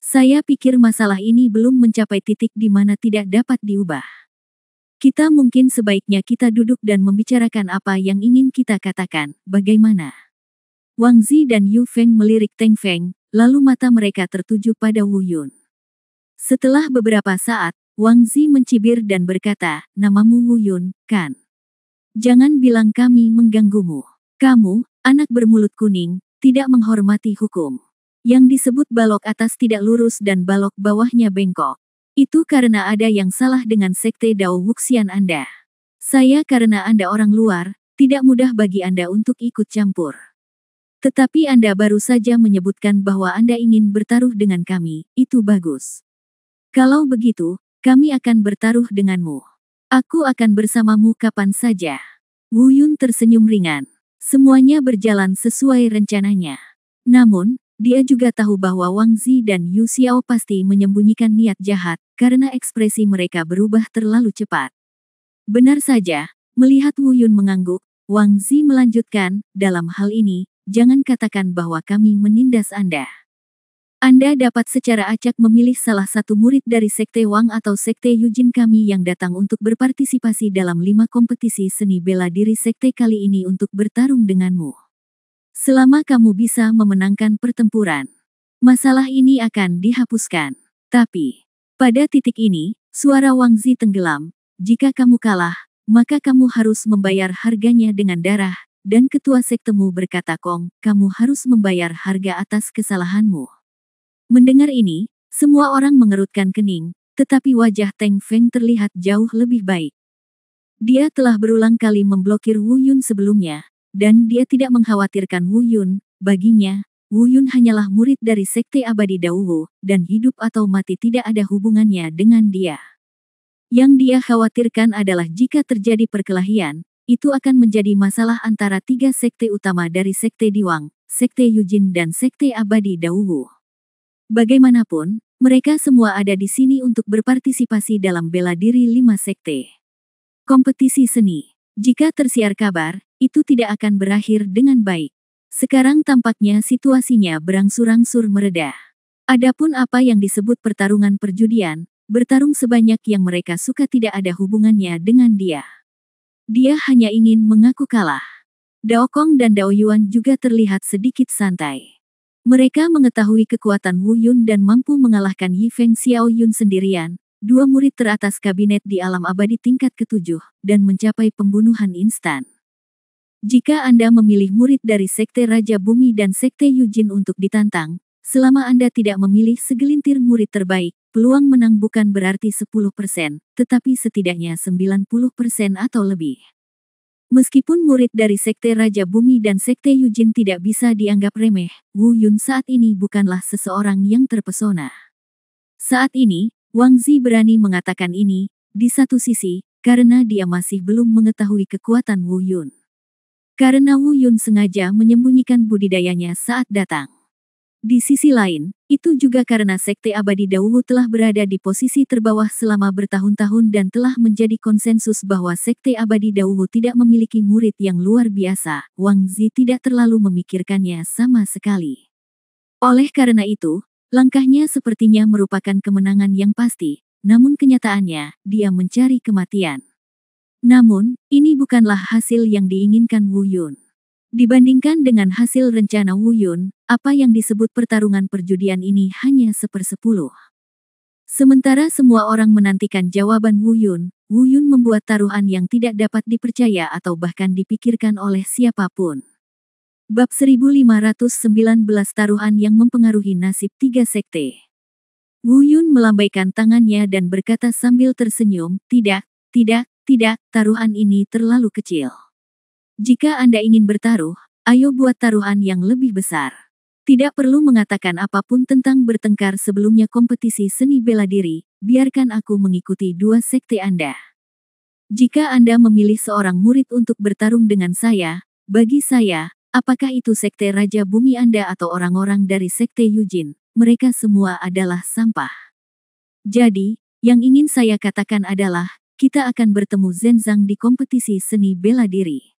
[SPEAKER 1] Saya pikir masalah ini belum mencapai titik di mana tidak dapat diubah. Kita mungkin sebaiknya kita duduk dan membicarakan apa yang ingin kita katakan, bagaimana? Wang Zi dan Yu Feng melirik Teng Feng, lalu mata mereka tertuju pada Wu Yun. Setelah beberapa saat, Wang Zi mencibir dan berkata, namamu Wu Yun, kan? Jangan bilang kami mengganggumu. Kamu, anak bermulut kuning, tidak menghormati hukum. Yang disebut balok atas tidak lurus dan balok bawahnya bengkok. Itu karena ada yang salah dengan sekte Dao Wuxian Anda. Saya karena Anda orang luar, tidak mudah bagi Anda untuk ikut campur. Tetapi Anda baru saja menyebutkan bahwa Anda ingin bertaruh dengan kami, itu bagus. Kalau begitu, kami akan bertaruh denganmu. Aku akan bersamamu kapan saja. Wu Yun tersenyum ringan. Semuanya berjalan sesuai rencananya. Namun, dia juga tahu bahwa Wang Zi dan Yu Xiao pasti menyembunyikan niat jahat, karena ekspresi mereka berubah terlalu cepat. Benar saja, melihat Wu Yun mengangguk, Wang Zi melanjutkan, dalam hal ini, jangan katakan bahwa kami menindas Anda. Anda dapat secara acak memilih salah satu murid dari Sekte Wang atau Sekte Yujin kami yang datang untuk berpartisipasi dalam 5 kompetisi seni bela diri Sekte kali ini untuk bertarung denganmu. Selama kamu bisa memenangkan pertempuran, masalah ini akan dihapuskan. Tapi, pada titik ini, suara Wang Zi tenggelam, jika kamu kalah, maka kamu harus membayar harganya dengan darah, dan ketua sektemu berkata, Kong, kamu harus membayar harga atas kesalahanmu. Mendengar ini, semua orang mengerutkan kening, tetapi wajah Teng Feng terlihat jauh lebih baik. Dia telah berulang kali memblokir Wu Yun sebelumnya, dan dia tidak mengkhawatirkan Wu Yun. Baginya, Wu Yun hanyalah murid dari Sekte Abadi Dao Wu, dan hidup atau mati tidak ada hubungannya dengan dia. Yang dia khawatirkan adalah jika terjadi perkelahian, itu akan menjadi masalah antara 3 sekte utama dari Sekte Diwang, Sekte Yujin dan Sekte Abadi Dao Wu. Bagaimanapun, mereka semua ada di sini untuk berpartisipasi dalam bela diri 5 sekte. Kompetisi seni. Jika tersiar kabar, itu tidak akan berakhir dengan baik. Sekarang tampaknya situasinya berangsur-angsur mereda. Adapun apa yang disebut pertarungan perjudian, bertarung sebanyak yang mereka suka tidak ada hubungannya dengan dia. Dia hanya ingin mengaku kalah. Dao Kong dan Dao Yuan juga terlihat sedikit santai. Mereka mengetahui kekuatan Wu Yun dan mampu mengalahkan Yi Feng Xiao Yun sendirian, 2 murid teratas kabinet di alam abadi tingkat ke-7, dan mencapai pembunuhan instan. Jika Anda memilih murid dari Sekte Raja Bumi dan Sekte Yujin untuk ditantang, selama Anda tidak memilih segelintir murid terbaik, peluang menang bukan berarti 10%, tetapi setidaknya 90% atau lebih. Meskipun murid dari Sekte Raja Bumi dan Sekte Yujin tidak bisa dianggap remeh, Wu Yun saat ini bukanlah seseorang yang terpesona. Saat ini, Wang Zi berani mengatakan ini, di satu sisi, karena dia masih belum mengetahui kekuatan Wu Yun. Karena Wu Yun sengaja menyembunyikan budidayanya saat datang. Di sisi lain, itu juga karena Sekte Abadi Dao Wu telah berada di posisi terbawah selama bertahun-tahun dan telah menjadi konsensus bahwa Sekte Abadi Dao Wu tidak memiliki murid yang luar biasa. Wang Zi tidak terlalu memikirkannya sama sekali. Oleh karena itu, langkahnya sepertinya merupakan kemenangan yang pasti, namun kenyataannya, dia mencari kematian. Namun, ini bukanlah hasil yang diinginkan Wu Yun. Dibandingkan dengan hasil rencana Wu Yun, apa yang disebut pertarungan perjudian ini hanya 1/10. Sementara semua orang menantikan jawaban Wu Yun membuat taruhan yang tidak dapat dipercaya atau bahkan dipikirkan oleh siapapun. Bab 1519 Taruhan yang mempengaruhi nasib 3 sekte. Wu Yun melambaikan tangannya dan berkata sambil tersenyum, tidak, taruhan ini terlalu kecil. Jika Anda ingin bertaruh, ayo buat taruhan yang lebih besar. Tidak perlu mengatakan apapun tentang bertengkar sebelumnya kompetisi seni bela diri, biarkan aku mengikuti dua sekte Anda. Jika Anda memilih seorang murid untuk bertarung dengan saya, bagi saya, apakah itu sekte Raja Bumi Anda atau orang-orang dari sekte Yujin, mereka semua adalah sampah. Jadi, yang ingin saya katakan adalah, kita akan bertemu Zenzang di kompetisi seni bela diri.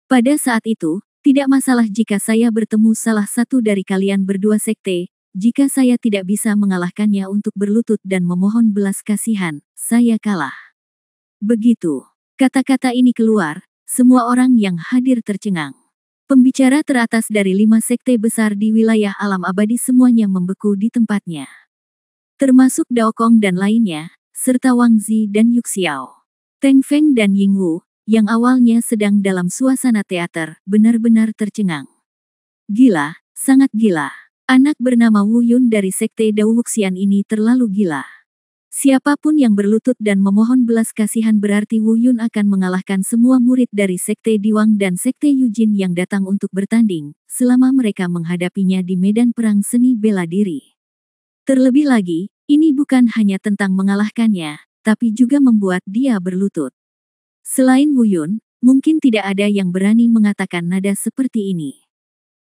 [SPEAKER 1] Pada saat itu, tidak masalah jika saya bertemu salah satu dari kalian berdua sekte, jika saya tidak bisa mengalahkannya untuk berlutut dan memohon belas kasihan, saya kalah. Begitu. Kata-kata ini keluar, semua orang yang hadir tercengang. Pembicara teratas dari 5 sekte besar di wilayah alam abadi semuanya membeku di tempatnya. Termasuk Daokong dan lainnya, serta Wang Zi dan Yuxiao. Teng Feng dan Ying Wu, yang awalnya sedang dalam suasana teater, benar-benar tercengang. Gila, sangat gila. Anak bernama Wu Yun dari sekte Dao Wuxian ini terlalu gila. Siapapun yang berlutut dan memohon belas kasihan berarti Wu Yun akan mengalahkan semua murid dari sekte Diwang dan sekte Yujin yang datang untuk bertanding, selama mereka menghadapinya di medan perang seni bela diri. Terlebih lagi, ini bukan hanya tentang mengalahkannya, tapi juga membuat dia berlutut. Selain Wu Yun, mungkin tidak ada yang berani mengatakan nada seperti ini.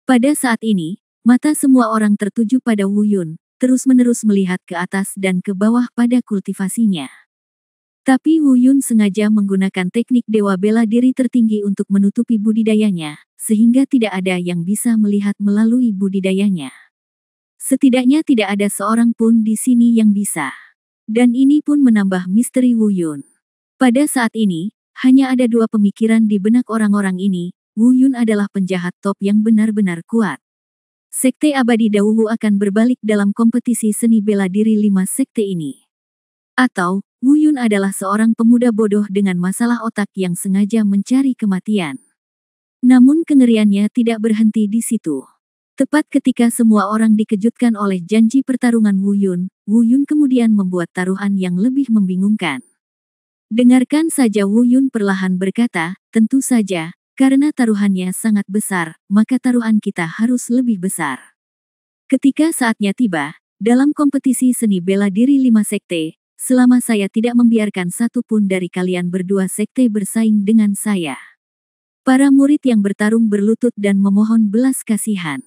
[SPEAKER 1] Pada saat ini, mata semua orang tertuju pada Wu Yun, terus-menerus melihat ke atas dan ke bawah pada kultivasinya. Tapi Wu Yun sengaja menggunakan teknik dewa bela diri tertinggi untuk menutupi budidayanya, sehingga tidak ada yang bisa melihat melalui budidayanya. Setidaknya tidak ada seorang pun di sini yang bisa. Dan ini pun menambah misteri Wu Yun. Pada saat ini, hanya ada dua pemikiran di benak orang-orang ini, Wu Yun adalah penjahat top yang benar-benar kuat. Sekte Abadi Dao Wu akan berbalik dalam kompetisi seni bela diri 5 sekte ini. Atau, Wu Yun adalah seorang pemuda bodoh dengan masalah otak yang sengaja mencari kematian. Namun kengeriannya tidak berhenti di situ. Tepat ketika semua orang dikejutkan oleh janji pertarungan Wu Yun kemudian membuat taruhan yang lebih membingungkan. Dengarkan saja, Wu Yun perlahan berkata, tentu saja, karena taruhannya sangat besar, maka taruhan kita harus lebih besar. Ketika saatnya tiba, dalam kompetisi seni bela diri 5 sekte, selama saya tidak membiarkan satu pun dari kalian berdua sekte bersaing dengan saya. Para murid yang bertarung berlutut dan memohon belas kasihan.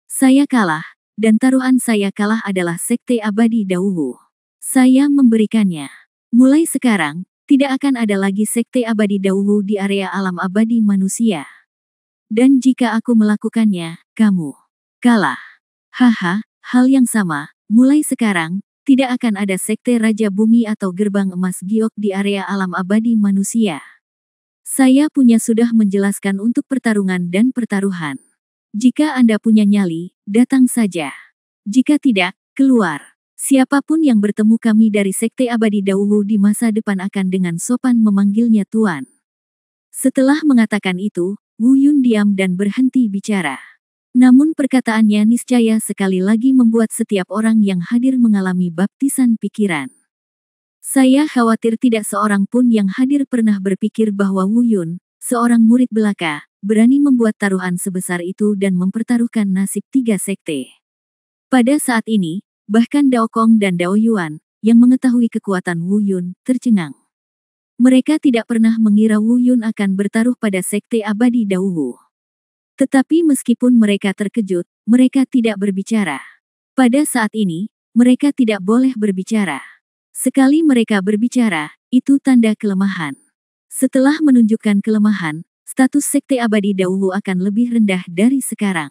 [SPEAKER 1] Saya kalah, dan taruhan saya kalah adalah sekte Abadi Dao Wu. Saya memberikannya. Mulai sekarang, tidak akan ada lagi sekte Abadi Dao Wu di area alam abadi manusia. Dan jika aku melakukannya, kamu kalah. Haha, hal yang sama, mulai sekarang, tidak akan ada sekte Raja Bumi atau Gerbang Emas Giok di area alam abadi manusia. Saya sudah menjelaskan untuk pertarungan dan pertaruhan. Jika Anda punya nyali, datang saja. Jika tidak, keluar. Siapapun yang bertemu kami dari sekte Abadi Dao Wu di masa depan akan dengan sopan memanggilnya Tuan. Setelah mengatakan itu, Wu Yun diam dan berhenti bicara. Namun perkataannya niscaya sekali lagi membuat setiap orang yang hadir mengalami baptisan pikiran. Saya khawatir tidak seorang pun yang hadir pernah berpikir bahwa Wu Yun, seorang murid belaka, berani membuat taruhan sebesar itu dan mempertaruhkan nasib 3 sekte. Pada saat ini, bahkan Daokong dan Dao Yuan, yang mengetahui kekuatan Wu Yun, tercengang. Mereka tidak pernah mengira Wu Yun akan bertaruh pada sekte Abadi Dao Wu. Tetapi meskipun mereka terkejut, mereka tidak berbicara. Pada saat ini, mereka tidak boleh berbicara. Sekali mereka berbicara, itu tanda kelemahan. Setelah menunjukkan kelemahan, status sekte Abadi Dao Wu akan lebih rendah dari sekarang.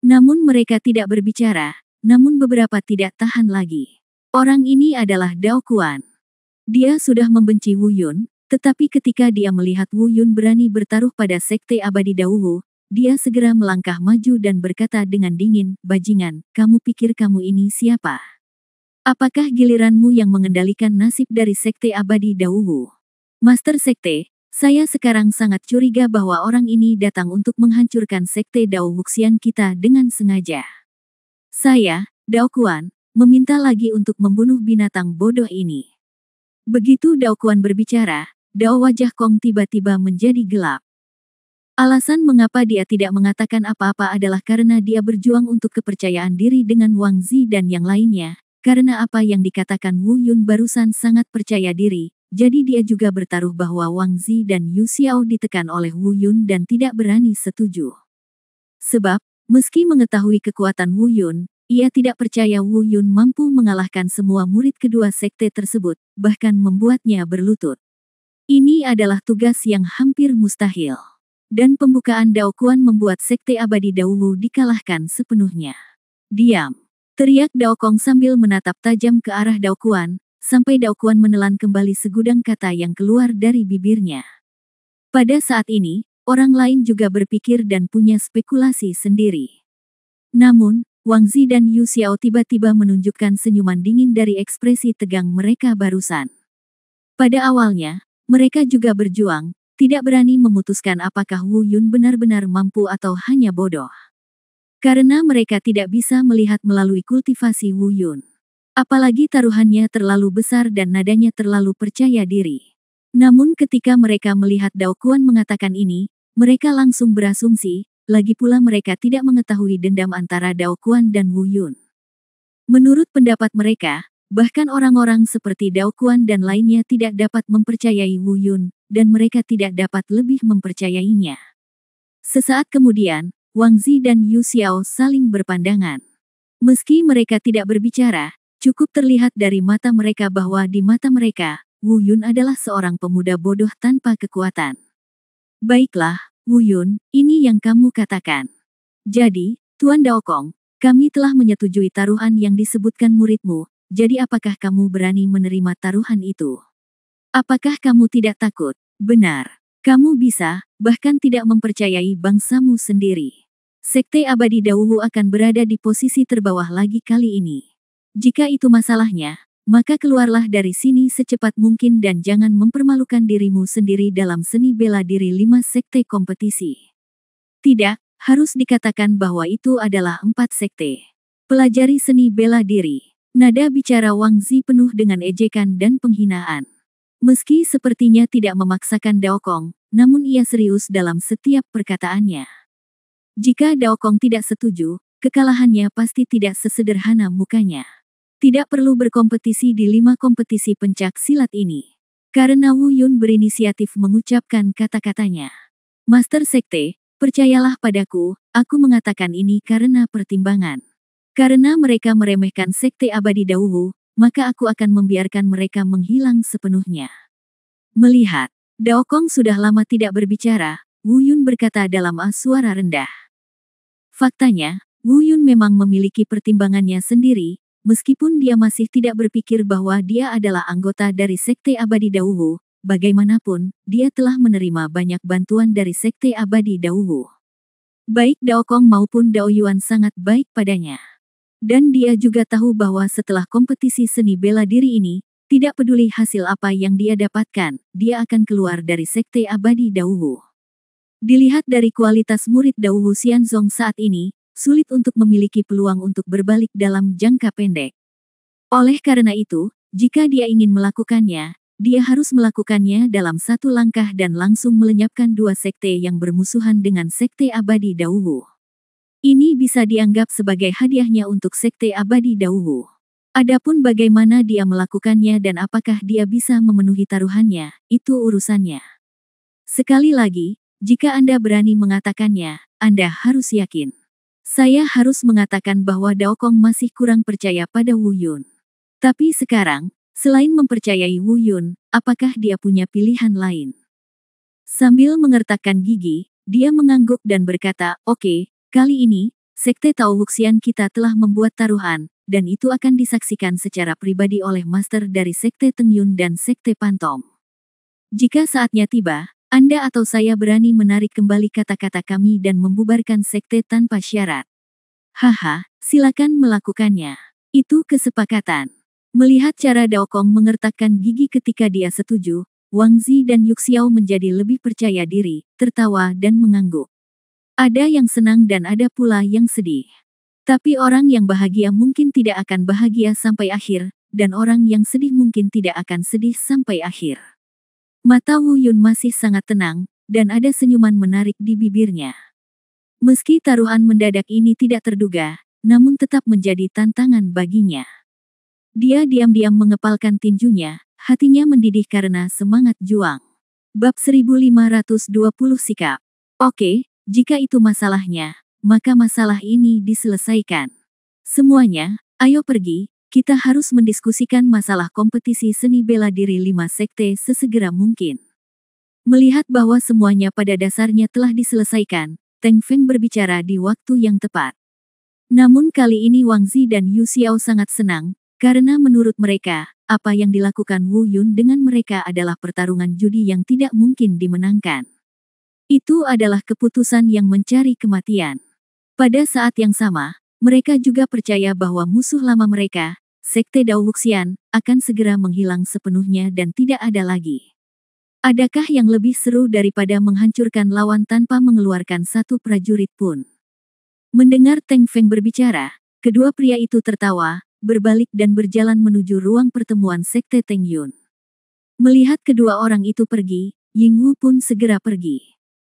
[SPEAKER 1] Namun mereka tidak berbicara. Namun beberapa tidak tahan lagi. Orang ini adalah Dao Kuan. Dia sudah membenci Wu Yun, tetapi ketika dia melihat Wu Yun berani bertaruh pada sekte Abadi Dao Wu, dia segera melangkah maju dan berkata dengan dingin, "Bajingan, kamu pikir kamu ini siapa? Apakah giliranmu yang mengendalikan nasib dari sekte Abadi Dao Wu?" Master Sekte, saya sekarang sangat curiga bahwa orang ini datang untuk menghancurkan sekte Dao Wuxian kita dengan sengaja. Saya, Dao Kuan, meminta lagi untuk membunuh binatang bodoh ini. Begitu Dao Kuan berbicara, Dao wajah Kong tiba-tiba menjadi gelap. Alasan mengapa dia tidak mengatakan apa-apa adalah karena dia berjuang untuk kepercayaan diri dengan Wang Zi dan yang lainnya, karena apa yang dikatakan Wu Yun barusan sangat percaya diri, jadi dia juga bertaruh bahwa Wang Zi dan Yu Xiao ditekan oleh Wu Yun dan tidak berani setuju. Sebab, meski mengetahui kekuatan Wu Yun, ia tidak percaya Wu Yun mampu mengalahkan semua murid kedua sekte tersebut, bahkan membuatnya berlutut. Ini adalah tugas yang hampir mustahil. Dan pembukaan Dao Kuan membuat sekte abadi Dao Wu dikalahkan sepenuhnya. Diam! Teriak Dao Kong sambil menatap tajam ke arah Dao Kuan, sampai Dao Kuan menelan kembali segudang kata yang keluar dari bibirnya. Pada saat ini, orang lain juga berpikir dan punya spekulasi sendiri. Namun, Wang Zi dan Yu Xiao tiba-tiba menunjukkan senyuman dingin dari ekspresi tegang mereka barusan. Pada awalnya, mereka juga berjuang, tidak berani memutuskan apakah Wu Yun benar-benar mampu atau hanya bodoh. Karena mereka tidak bisa melihat melalui kultivasi Wu Yun. Apalagi taruhannya terlalu besar dan nadanya terlalu percaya diri. Namun ketika mereka melihat Dao Kuan mengatakan ini, mereka langsung berasumsi, lagi pula mereka tidak mengetahui dendam antara Dao Kuan dan Wu Yun. Menurut pendapat mereka, bahkan orang-orang seperti Dao Kuan dan lainnya tidak dapat mempercayai Wu Yun, dan mereka tidak dapat lebih mempercayainya. Sesaat kemudian, Wang Zi dan Yu Xiao saling berpandangan. Meski mereka tidak berbicara, cukup terlihat dari mata mereka bahwa di mata mereka, Wu Yun adalah seorang pemuda bodoh tanpa kekuatan. Baiklah, Wu Yun, ini yang kamu katakan. Jadi, Tuan Dao Kong, kami telah menyetujui taruhan yang disebutkan muridmu, jadi apakah kamu berani menerima taruhan itu? Apakah kamu tidak takut? Benar. Kamu bisa, bahkan tidak mempercayai bangsamu sendiri. Sekte abadi Dao Wu akan berada di posisi terbawah lagi kali ini. Jika itu masalahnya, maka keluarlah dari sini secepat mungkin dan jangan mempermalukan dirimu sendiri dalam seni bela diri 5 sekte kompetisi. Tidak, harus dikatakan bahwa itu adalah 4 sekte. Pelajari seni bela diri. Nada bicara Wang Zi penuh dengan ejekan dan penghinaan. Meski sepertinya tidak memaksakan Dao Kong, namun ia serius dalam setiap perkataannya. Jika Dao Kong tidak setuju, kekalahannya pasti tidak sesederhana mukanya. Tidak perlu berkompetisi di 5 kompetisi pencak silat ini. Karena Wu Yun berinisiatif mengucapkan kata-katanya. Master Sekte, percayalah padaku, aku mengatakan ini karena pertimbangan. Karena mereka meremehkan Sekte Abadi Dao Wu, maka aku akan membiarkan mereka menghilang sepenuhnya. Melihat Dao Kong sudah lama tidak berbicara, Wu Yun berkata dalam suara rendah. Faktanya, Wu Yun memang memiliki pertimbangannya sendiri, meskipun dia masih tidak berpikir bahwa dia adalah anggota dari Sekte Abadi Dao Wu, bagaimanapun, dia telah menerima banyak bantuan dari Sekte Abadi Dao Wu. Baik Dao Kong maupun Dao Yuan sangat baik padanya. Dan dia juga tahu bahwa setelah kompetisi seni bela diri ini, tidak peduli hasil apa yang dia dapatkan, dia akan keluar dari Sekte Abadi Dao Wu. Dilihat dari kualitas murid Dao Wu Xianzong saat ini, sulit untuk memiliki peluang untuk berbalik dalam jangka pendek. Oleh karena itu, jika dia ingin melakukannya, dia harus melakukannya dalam satu langkah dan langsung melenyapkan 2 sekte yang bermusuhan dengan Sekte Abadi Dao Wu. Ini bisa dianggap sebagai hadiahnya untuk Sekte Abadi Dao Wu. Adapun bagaimana dia melakukannya dan apakah dia bisa memenuhi taruhannya, itu urusannya. Sekali lagi, jika Anda berani mengatakannya, Anda harus yakin. Saya harus mengatakan bahwa Dao Kong masih kurang percaya pada Wu Yun. Tapi sekarang, selain mempercayai Wu Yun, apakah dia punya pilihan lain? Sambil mengertakkan gigi, dia mengangguk dan berkata, "Oke, kali ini, Sekte Tao Wuxian kita telah membuat taruhan, dan itu akan disaksikan secara pribadi oleh Master dari Sekte Teng Yun dan Sekte Pantom. Jika saatnya tiba, Anda atau saya berani menarik kembali kata-kata kami dan membubarkan sekte tanpa syarat. Haha, silakan melakukannya. Itu kesepakatan." Melihat cara Dao Kong mengertakkan gigi ketika dia setuju, Wang Zi dan Yu Xiao menjadi lebih percaya diri, tertawa dan mengangguk. Ada yang senang dan ada pula yang sedih. Tapi orang yang bahagia mungkin tidak akan bahagia sampai akhir, dan orang yang sedih mungkin tidak akan sedih sampai akhir. Mata Wu Yun masih sangat tenang, dan ada senyuman menarik di bibirnya. Meski taruhan mendadak ini tidak terduga, namun tetap menjadi tantangan baginya. Dia diam-diam mengepalkan tinjunya, hatinya mendidih karena semangat juang. Bab 1520 Sikap. Oke, jika itu masalahnya, maka masalah ini diselesaikan. Semuanya, ayo pergi, kita harus mendiskusikan masalah kompetisi seni bela diri 5 sekte sesegera mungkin. Melihat bahwa semuanya pada dasarnya telah diselesaikan, Teng Feng berbicara di waktu yang tepat. Namun kali ini Wang Zi dan Yu Xiao sangat senang, karena menurut mereka, apa yang dilakukan Wu Yun dengan mereka adalah pertarungan judi yang tidak mungkin dimenangkan. Itu adalah keputusan yang mencari kematian. Pada saat yang sama, mereka juga percaya bahwa musuh lama mereka, Sekte Dao Wuxian, akan segera menghilang sepenuhnya dan tidak ada lagi. Adakah yang lebih seru daripada menghancurkan lawan tanpa mengeluarkan satu prajurit pun? Mendengar Teng Feng berbicara, kedua pria itu tertawa, berbalik dan berjalan menuju ruang pertemuan Sekte Teng Yun. Melihat kedua orang itu pergi, Ying Wu pun segera pergi.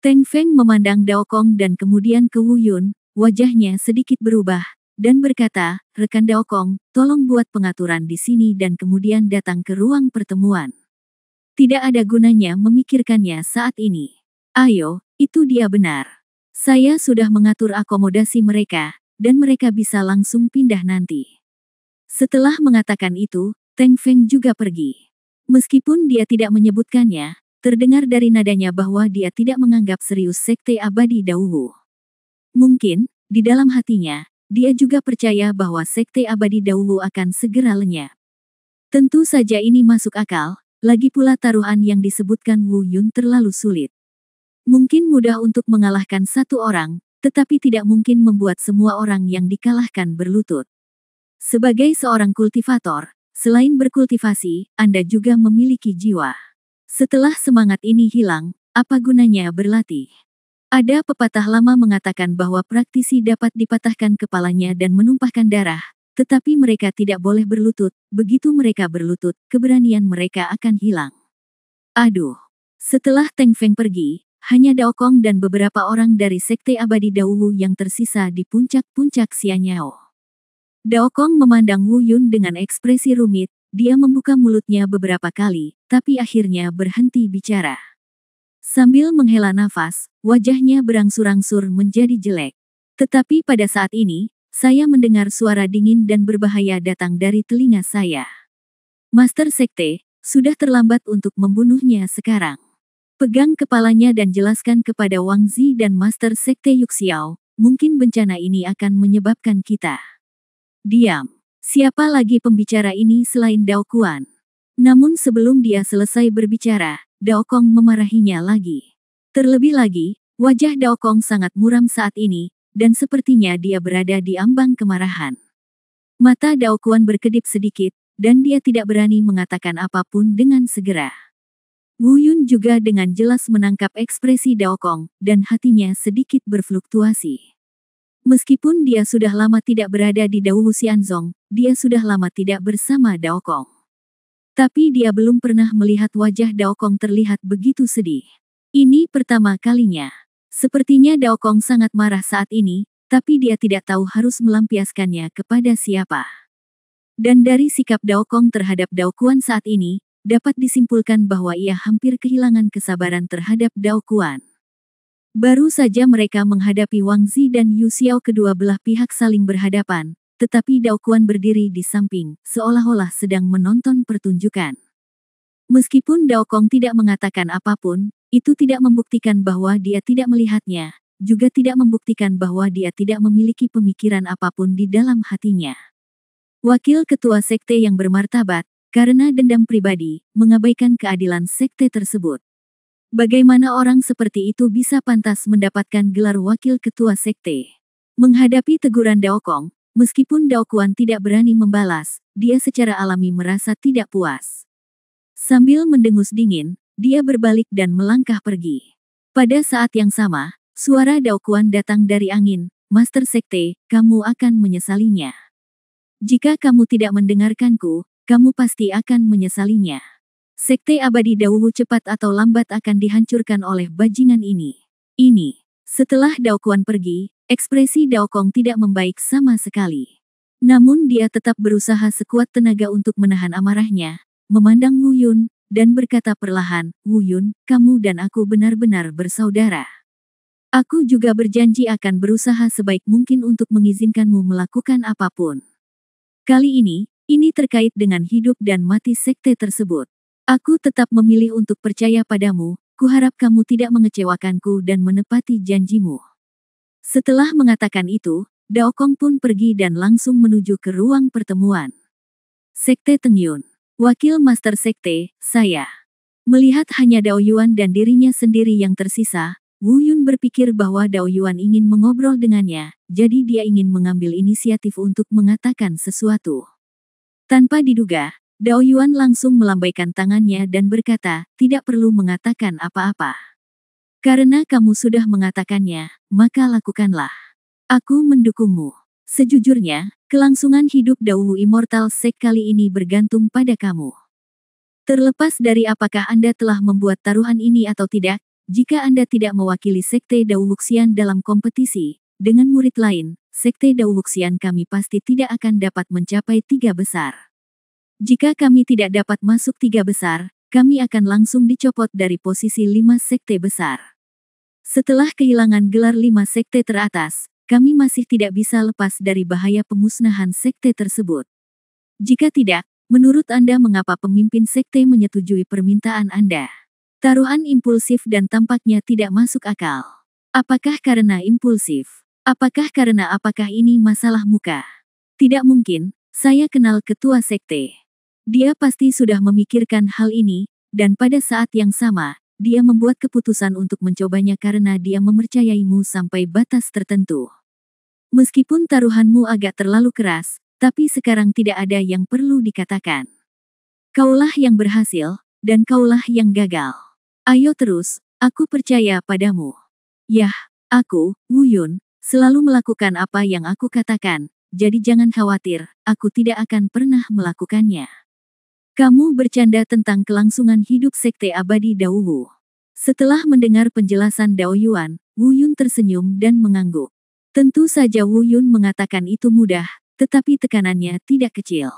[SPEAKER 1] Teng Feng memandang Dao Kong dan kemudian ke Wu Yun, wajahnya sedikit berubah, dan berkata, "Rekan Dao Kong, tolong buat pengaturan di sini dan kemudian datang ke ruang pertemuan. Tidak ada gunanya memikirkannya saat ini. Ayo, itu dia benar. Saya sudah mengatur akomodasi mereka, dan mereka bisa langsung pindah nanti." Setelah mengatakan itu, Teng Feng juga pergi. Meskipun dia tidak menyebutkannya, terdengar dari nadanya bahwa dia tidak menganggap serius Sekte Abadi Dao Wu. Mungkin, di dalam hatinya, dia juga percaya bahwa Sekte Abadi Dao Wu akan segera lenyap. Tentu saja ini masuk akal, lagi pula taruhan yang disebutkan Wu Yun terlalu sulit. Mungkin mudah untuk mengalahkan satu orang, tetapi tidak mungkin membuat semua orang yang dikalahkan berlutut. Sebagai seorang kultivator, selain berkultivasi, Anda juga memiliki jiwa. Setelah semangat ini hilang, apa gunanya berlatih? Ada pepatah lama mengatakan bahwa praktisi dapat dipatahkan kepalanya dan menumpahkan darah, tetapi mereka tidak boleh berlutut. Begitu mereka berlutut, keberanian mereka akan hilang. Aduh. Setelah Teng Feng pergi, hanya Dao Kong dan beberapa orang dari Sekte Abadi Dao Wu yang tersisa di puncak-puncak Xianyao. Dao Kong memandang Wu Yun dengan ekspresi rumit, dia membuka mulutnya beberapa kali, tapi akhirnya berhenti bicara. Sambil menghela nafas, wajahnya berangsur-angsur menjadi jelek. Tetapi pada saat ini, saya mendengar suara dingin dan berbahaya datang dari telinga saya. Master Sekte, sudah terlambat untuk membunuhnya sekarang. Pegang kepalanya dan jelaskan kepada Wang Zi dan Master Sekte Yuxiao, mungkin bencana ini akan menyebabkan kita. Diam. Siapa lagi pembicara ini selain Dao Kuan? Namun sebelum dia selesai berbicara, Dao Kong memarahinya lagi. Terlebih lagi, wajah Dao Kong sangat muram saat ini, dan sepertinya dia berada di ambang kemarahan. Mata Dao Kuan berkedip sedikit, dan dia tidak berani mengatakan apapun dengan segera. Wu Yun juga dengan jelas menangkap ekspresi Dao Kong, dan hatinya sedikit berfluktuasi. Meskipun dia sudah lama tidak berada di Dao Wu Xianzong, dia sudah lama tidak bersama Dao Kong. Tapi dia belum pernah melihat wajah Dao Kong terlihat begitu sedih. Ini pertama kalinya. Sepertinya Dao Kong sangat marah saat ini, tapi dia tidak tahu harus melampiaskannya kepada siapa. Dan dari sikap Dao Kong terhadap Dao Kuan saat ini, dapat disimpulkan bahwa ia hampir kehilangan kesabaran terhadap Dao Kuan. Baru saja mereka menghadapi Wang Zi dan Yu Xiao, kedua belah pihak saling berhadapan, tetapi Dao Kuan berdiri di samping, seolah-olah sedang menonton pertunjukan. Meskipun Dao Kong tidak mengatakan apapun, itu tidak membuktikan bahwa dia tidak melihatnya, juga tidak membuktikan bahwa dia tidak memiliki pemikiran apapun di dalam hatinya. Wakil ketua sekte yang bermartabat, karena dendam pribadi, mengabaikan keadilan sekte tersebut. Bagaimana orang seperti itu bisa pantas mendapatkan gelar wakil ketua sekte? Menghadapi teguran Dao Kong, meskipun Dao Kuan tidak berani membalas, dia secara alami merasa tidak puas. Sambil mendengus dingin, dia berbalik dan melangkah pergi. Pada saat yang sama, suara Dao Kuan datang dari angin, Master Sekte, kamu akan menyesalinya. Jika kamu tidak mendengarkanku, kamu pasti akan menyesalinya. Sekte abadi Daowu cepat atau lambat akan dihancurkan oleh bajingan ini. Setelah Dao Quan pergi, ekspresi Dao Kong tidak membaik sama sekali. Namun dia tetap berusaha sekuat tenaga untuk menahan amarahnya, memandang Wu Yun, dan berkata perlahan, Wu Yun, kamu dan aku benar-benar bersaudara. Aku juga berjanji akan berusaha sebaik mungkin untuk mengizinkanmu melakukan apapun. Kali ini terkait dengan hidup dan mati sekte tersebut. Aku tetap memilih untuk percaya padamu. Kuharap kamu tidak mengecewakanku dan menepati janjimu. Setelah mengatakan itu, Dao Kong pun pergi dan langsung menuju ke ruang pertemuan. Sekte Teng Yun. Wakil Master Sekte, saya. Melihat hanya Dao Yuan dan dirinya sendiri yang tersisa, Wu Yun berpikir bahwa Dao Yuan ingin mengobrol dengannya, jadi dia ingin mengambil inisiatif untuk mengatakan sesuatu. Tanpa diduga, Dao Yuan langsung melambaikan tangannya dan berkata, tidak perlu mengatakan apa-apa. Karena kamu sudah mengatakannya, maka lakukanlah. Aku mendukungmu. Sejujurnya, kelangsungan hidup Daowu Immortal Sect kali ini bergantung pada kamu. Terlepas dari apakah Anda telah membuat taruhan ini atau tidak, jika Anda tidak mewakili Sekte Daowuxian dalam kompetisi, dengan murid lain, Sekte Daowuxian kami pasti tidak akan dapat mencapai 3 besar. Jika kami tidak dapat masuk 3 besar, kami akan langsung dicopot dari posisi 5 sekte besar. Setelah kehilangan gelar 5 sekte teratas, kami masih tidak bisa lepas dari bahaya pemusnahan sekte tersebut. Jika tidak, menurut Anda mengapa pemimpin sekte menyetujui permintaan Anda? Taruhan impulsif dan tampaknya tidak masuk akal. Apakah karena impulsif? Apakah ini masalah muka? Tidak mungkin, saya kenal ketua sekte. Dia pasti sudah memikirkan hal ini, dan pada saat yang sama, dia membuat keputusan untuk mencobanya karena dia mempercayaimu sampai batas tertentu. Meskipun taruhanmu agak terlalu keras, tapi sekarang tidak ada yang perlu dikatakan. Kaulah yang berhasil, dan kaulah yang gagal. Ayo terus, aku percaya padamu. Yah, aku, Wu Yun, selalu melakukan apa yang aku katakan, jadi jangan khawatir, aku tidak akan pernah melakukannya. Kamu bercanda tentang kelangsungan hidup Sekte Abadi Daowu. Setelah mendengar penjelasan Dao Yuan, Wu Yun tersenyum dan mengangguk. Tentu saja Wu Yun mengatakan itu mudah, tetapi tekanannya tidak kecil.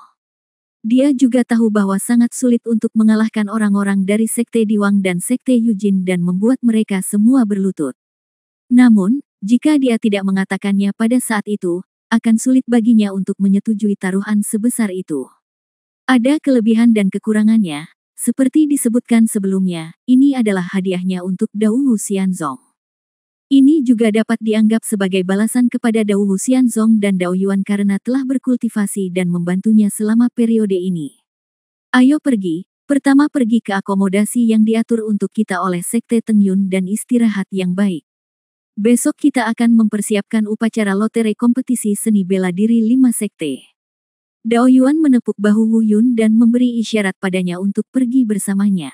[SPEAKER 1] Dia juga tahu bahwa sangat sulit untuk mengalahkan orang-orang dari Sekte Diwang dan Sekte Yujin dan membuat mereka semua berlutut. Namun, jika dia tidak mengatakannya pada saat itu, akan sulit baginya untuk menyetujui taruhan sebesar itu. Ada kelebihan dan kekurangannya, seperti disebutkan sebelumnya, ini adalah hadiahnya untuk Daowu Xianzong. Ini juga dapat dianggap sebagai balasan kepada Daowu Xianzong dan Dao Yuan karena telah berkultivasi dan membantunya selama periode ini. Ayo pergi, pertama pergi ke akomodasi yang diatur untuk kita oleh Sekte Teng Yun dan istirahat yang baik. Besok kita akan mempersiapkan upacara lotere kompetisi seni bela diri 5 sekte. Dao Yuan menepuk bahu Wu Yun dan memberi isyarat padanya untuk pergi bersamanya.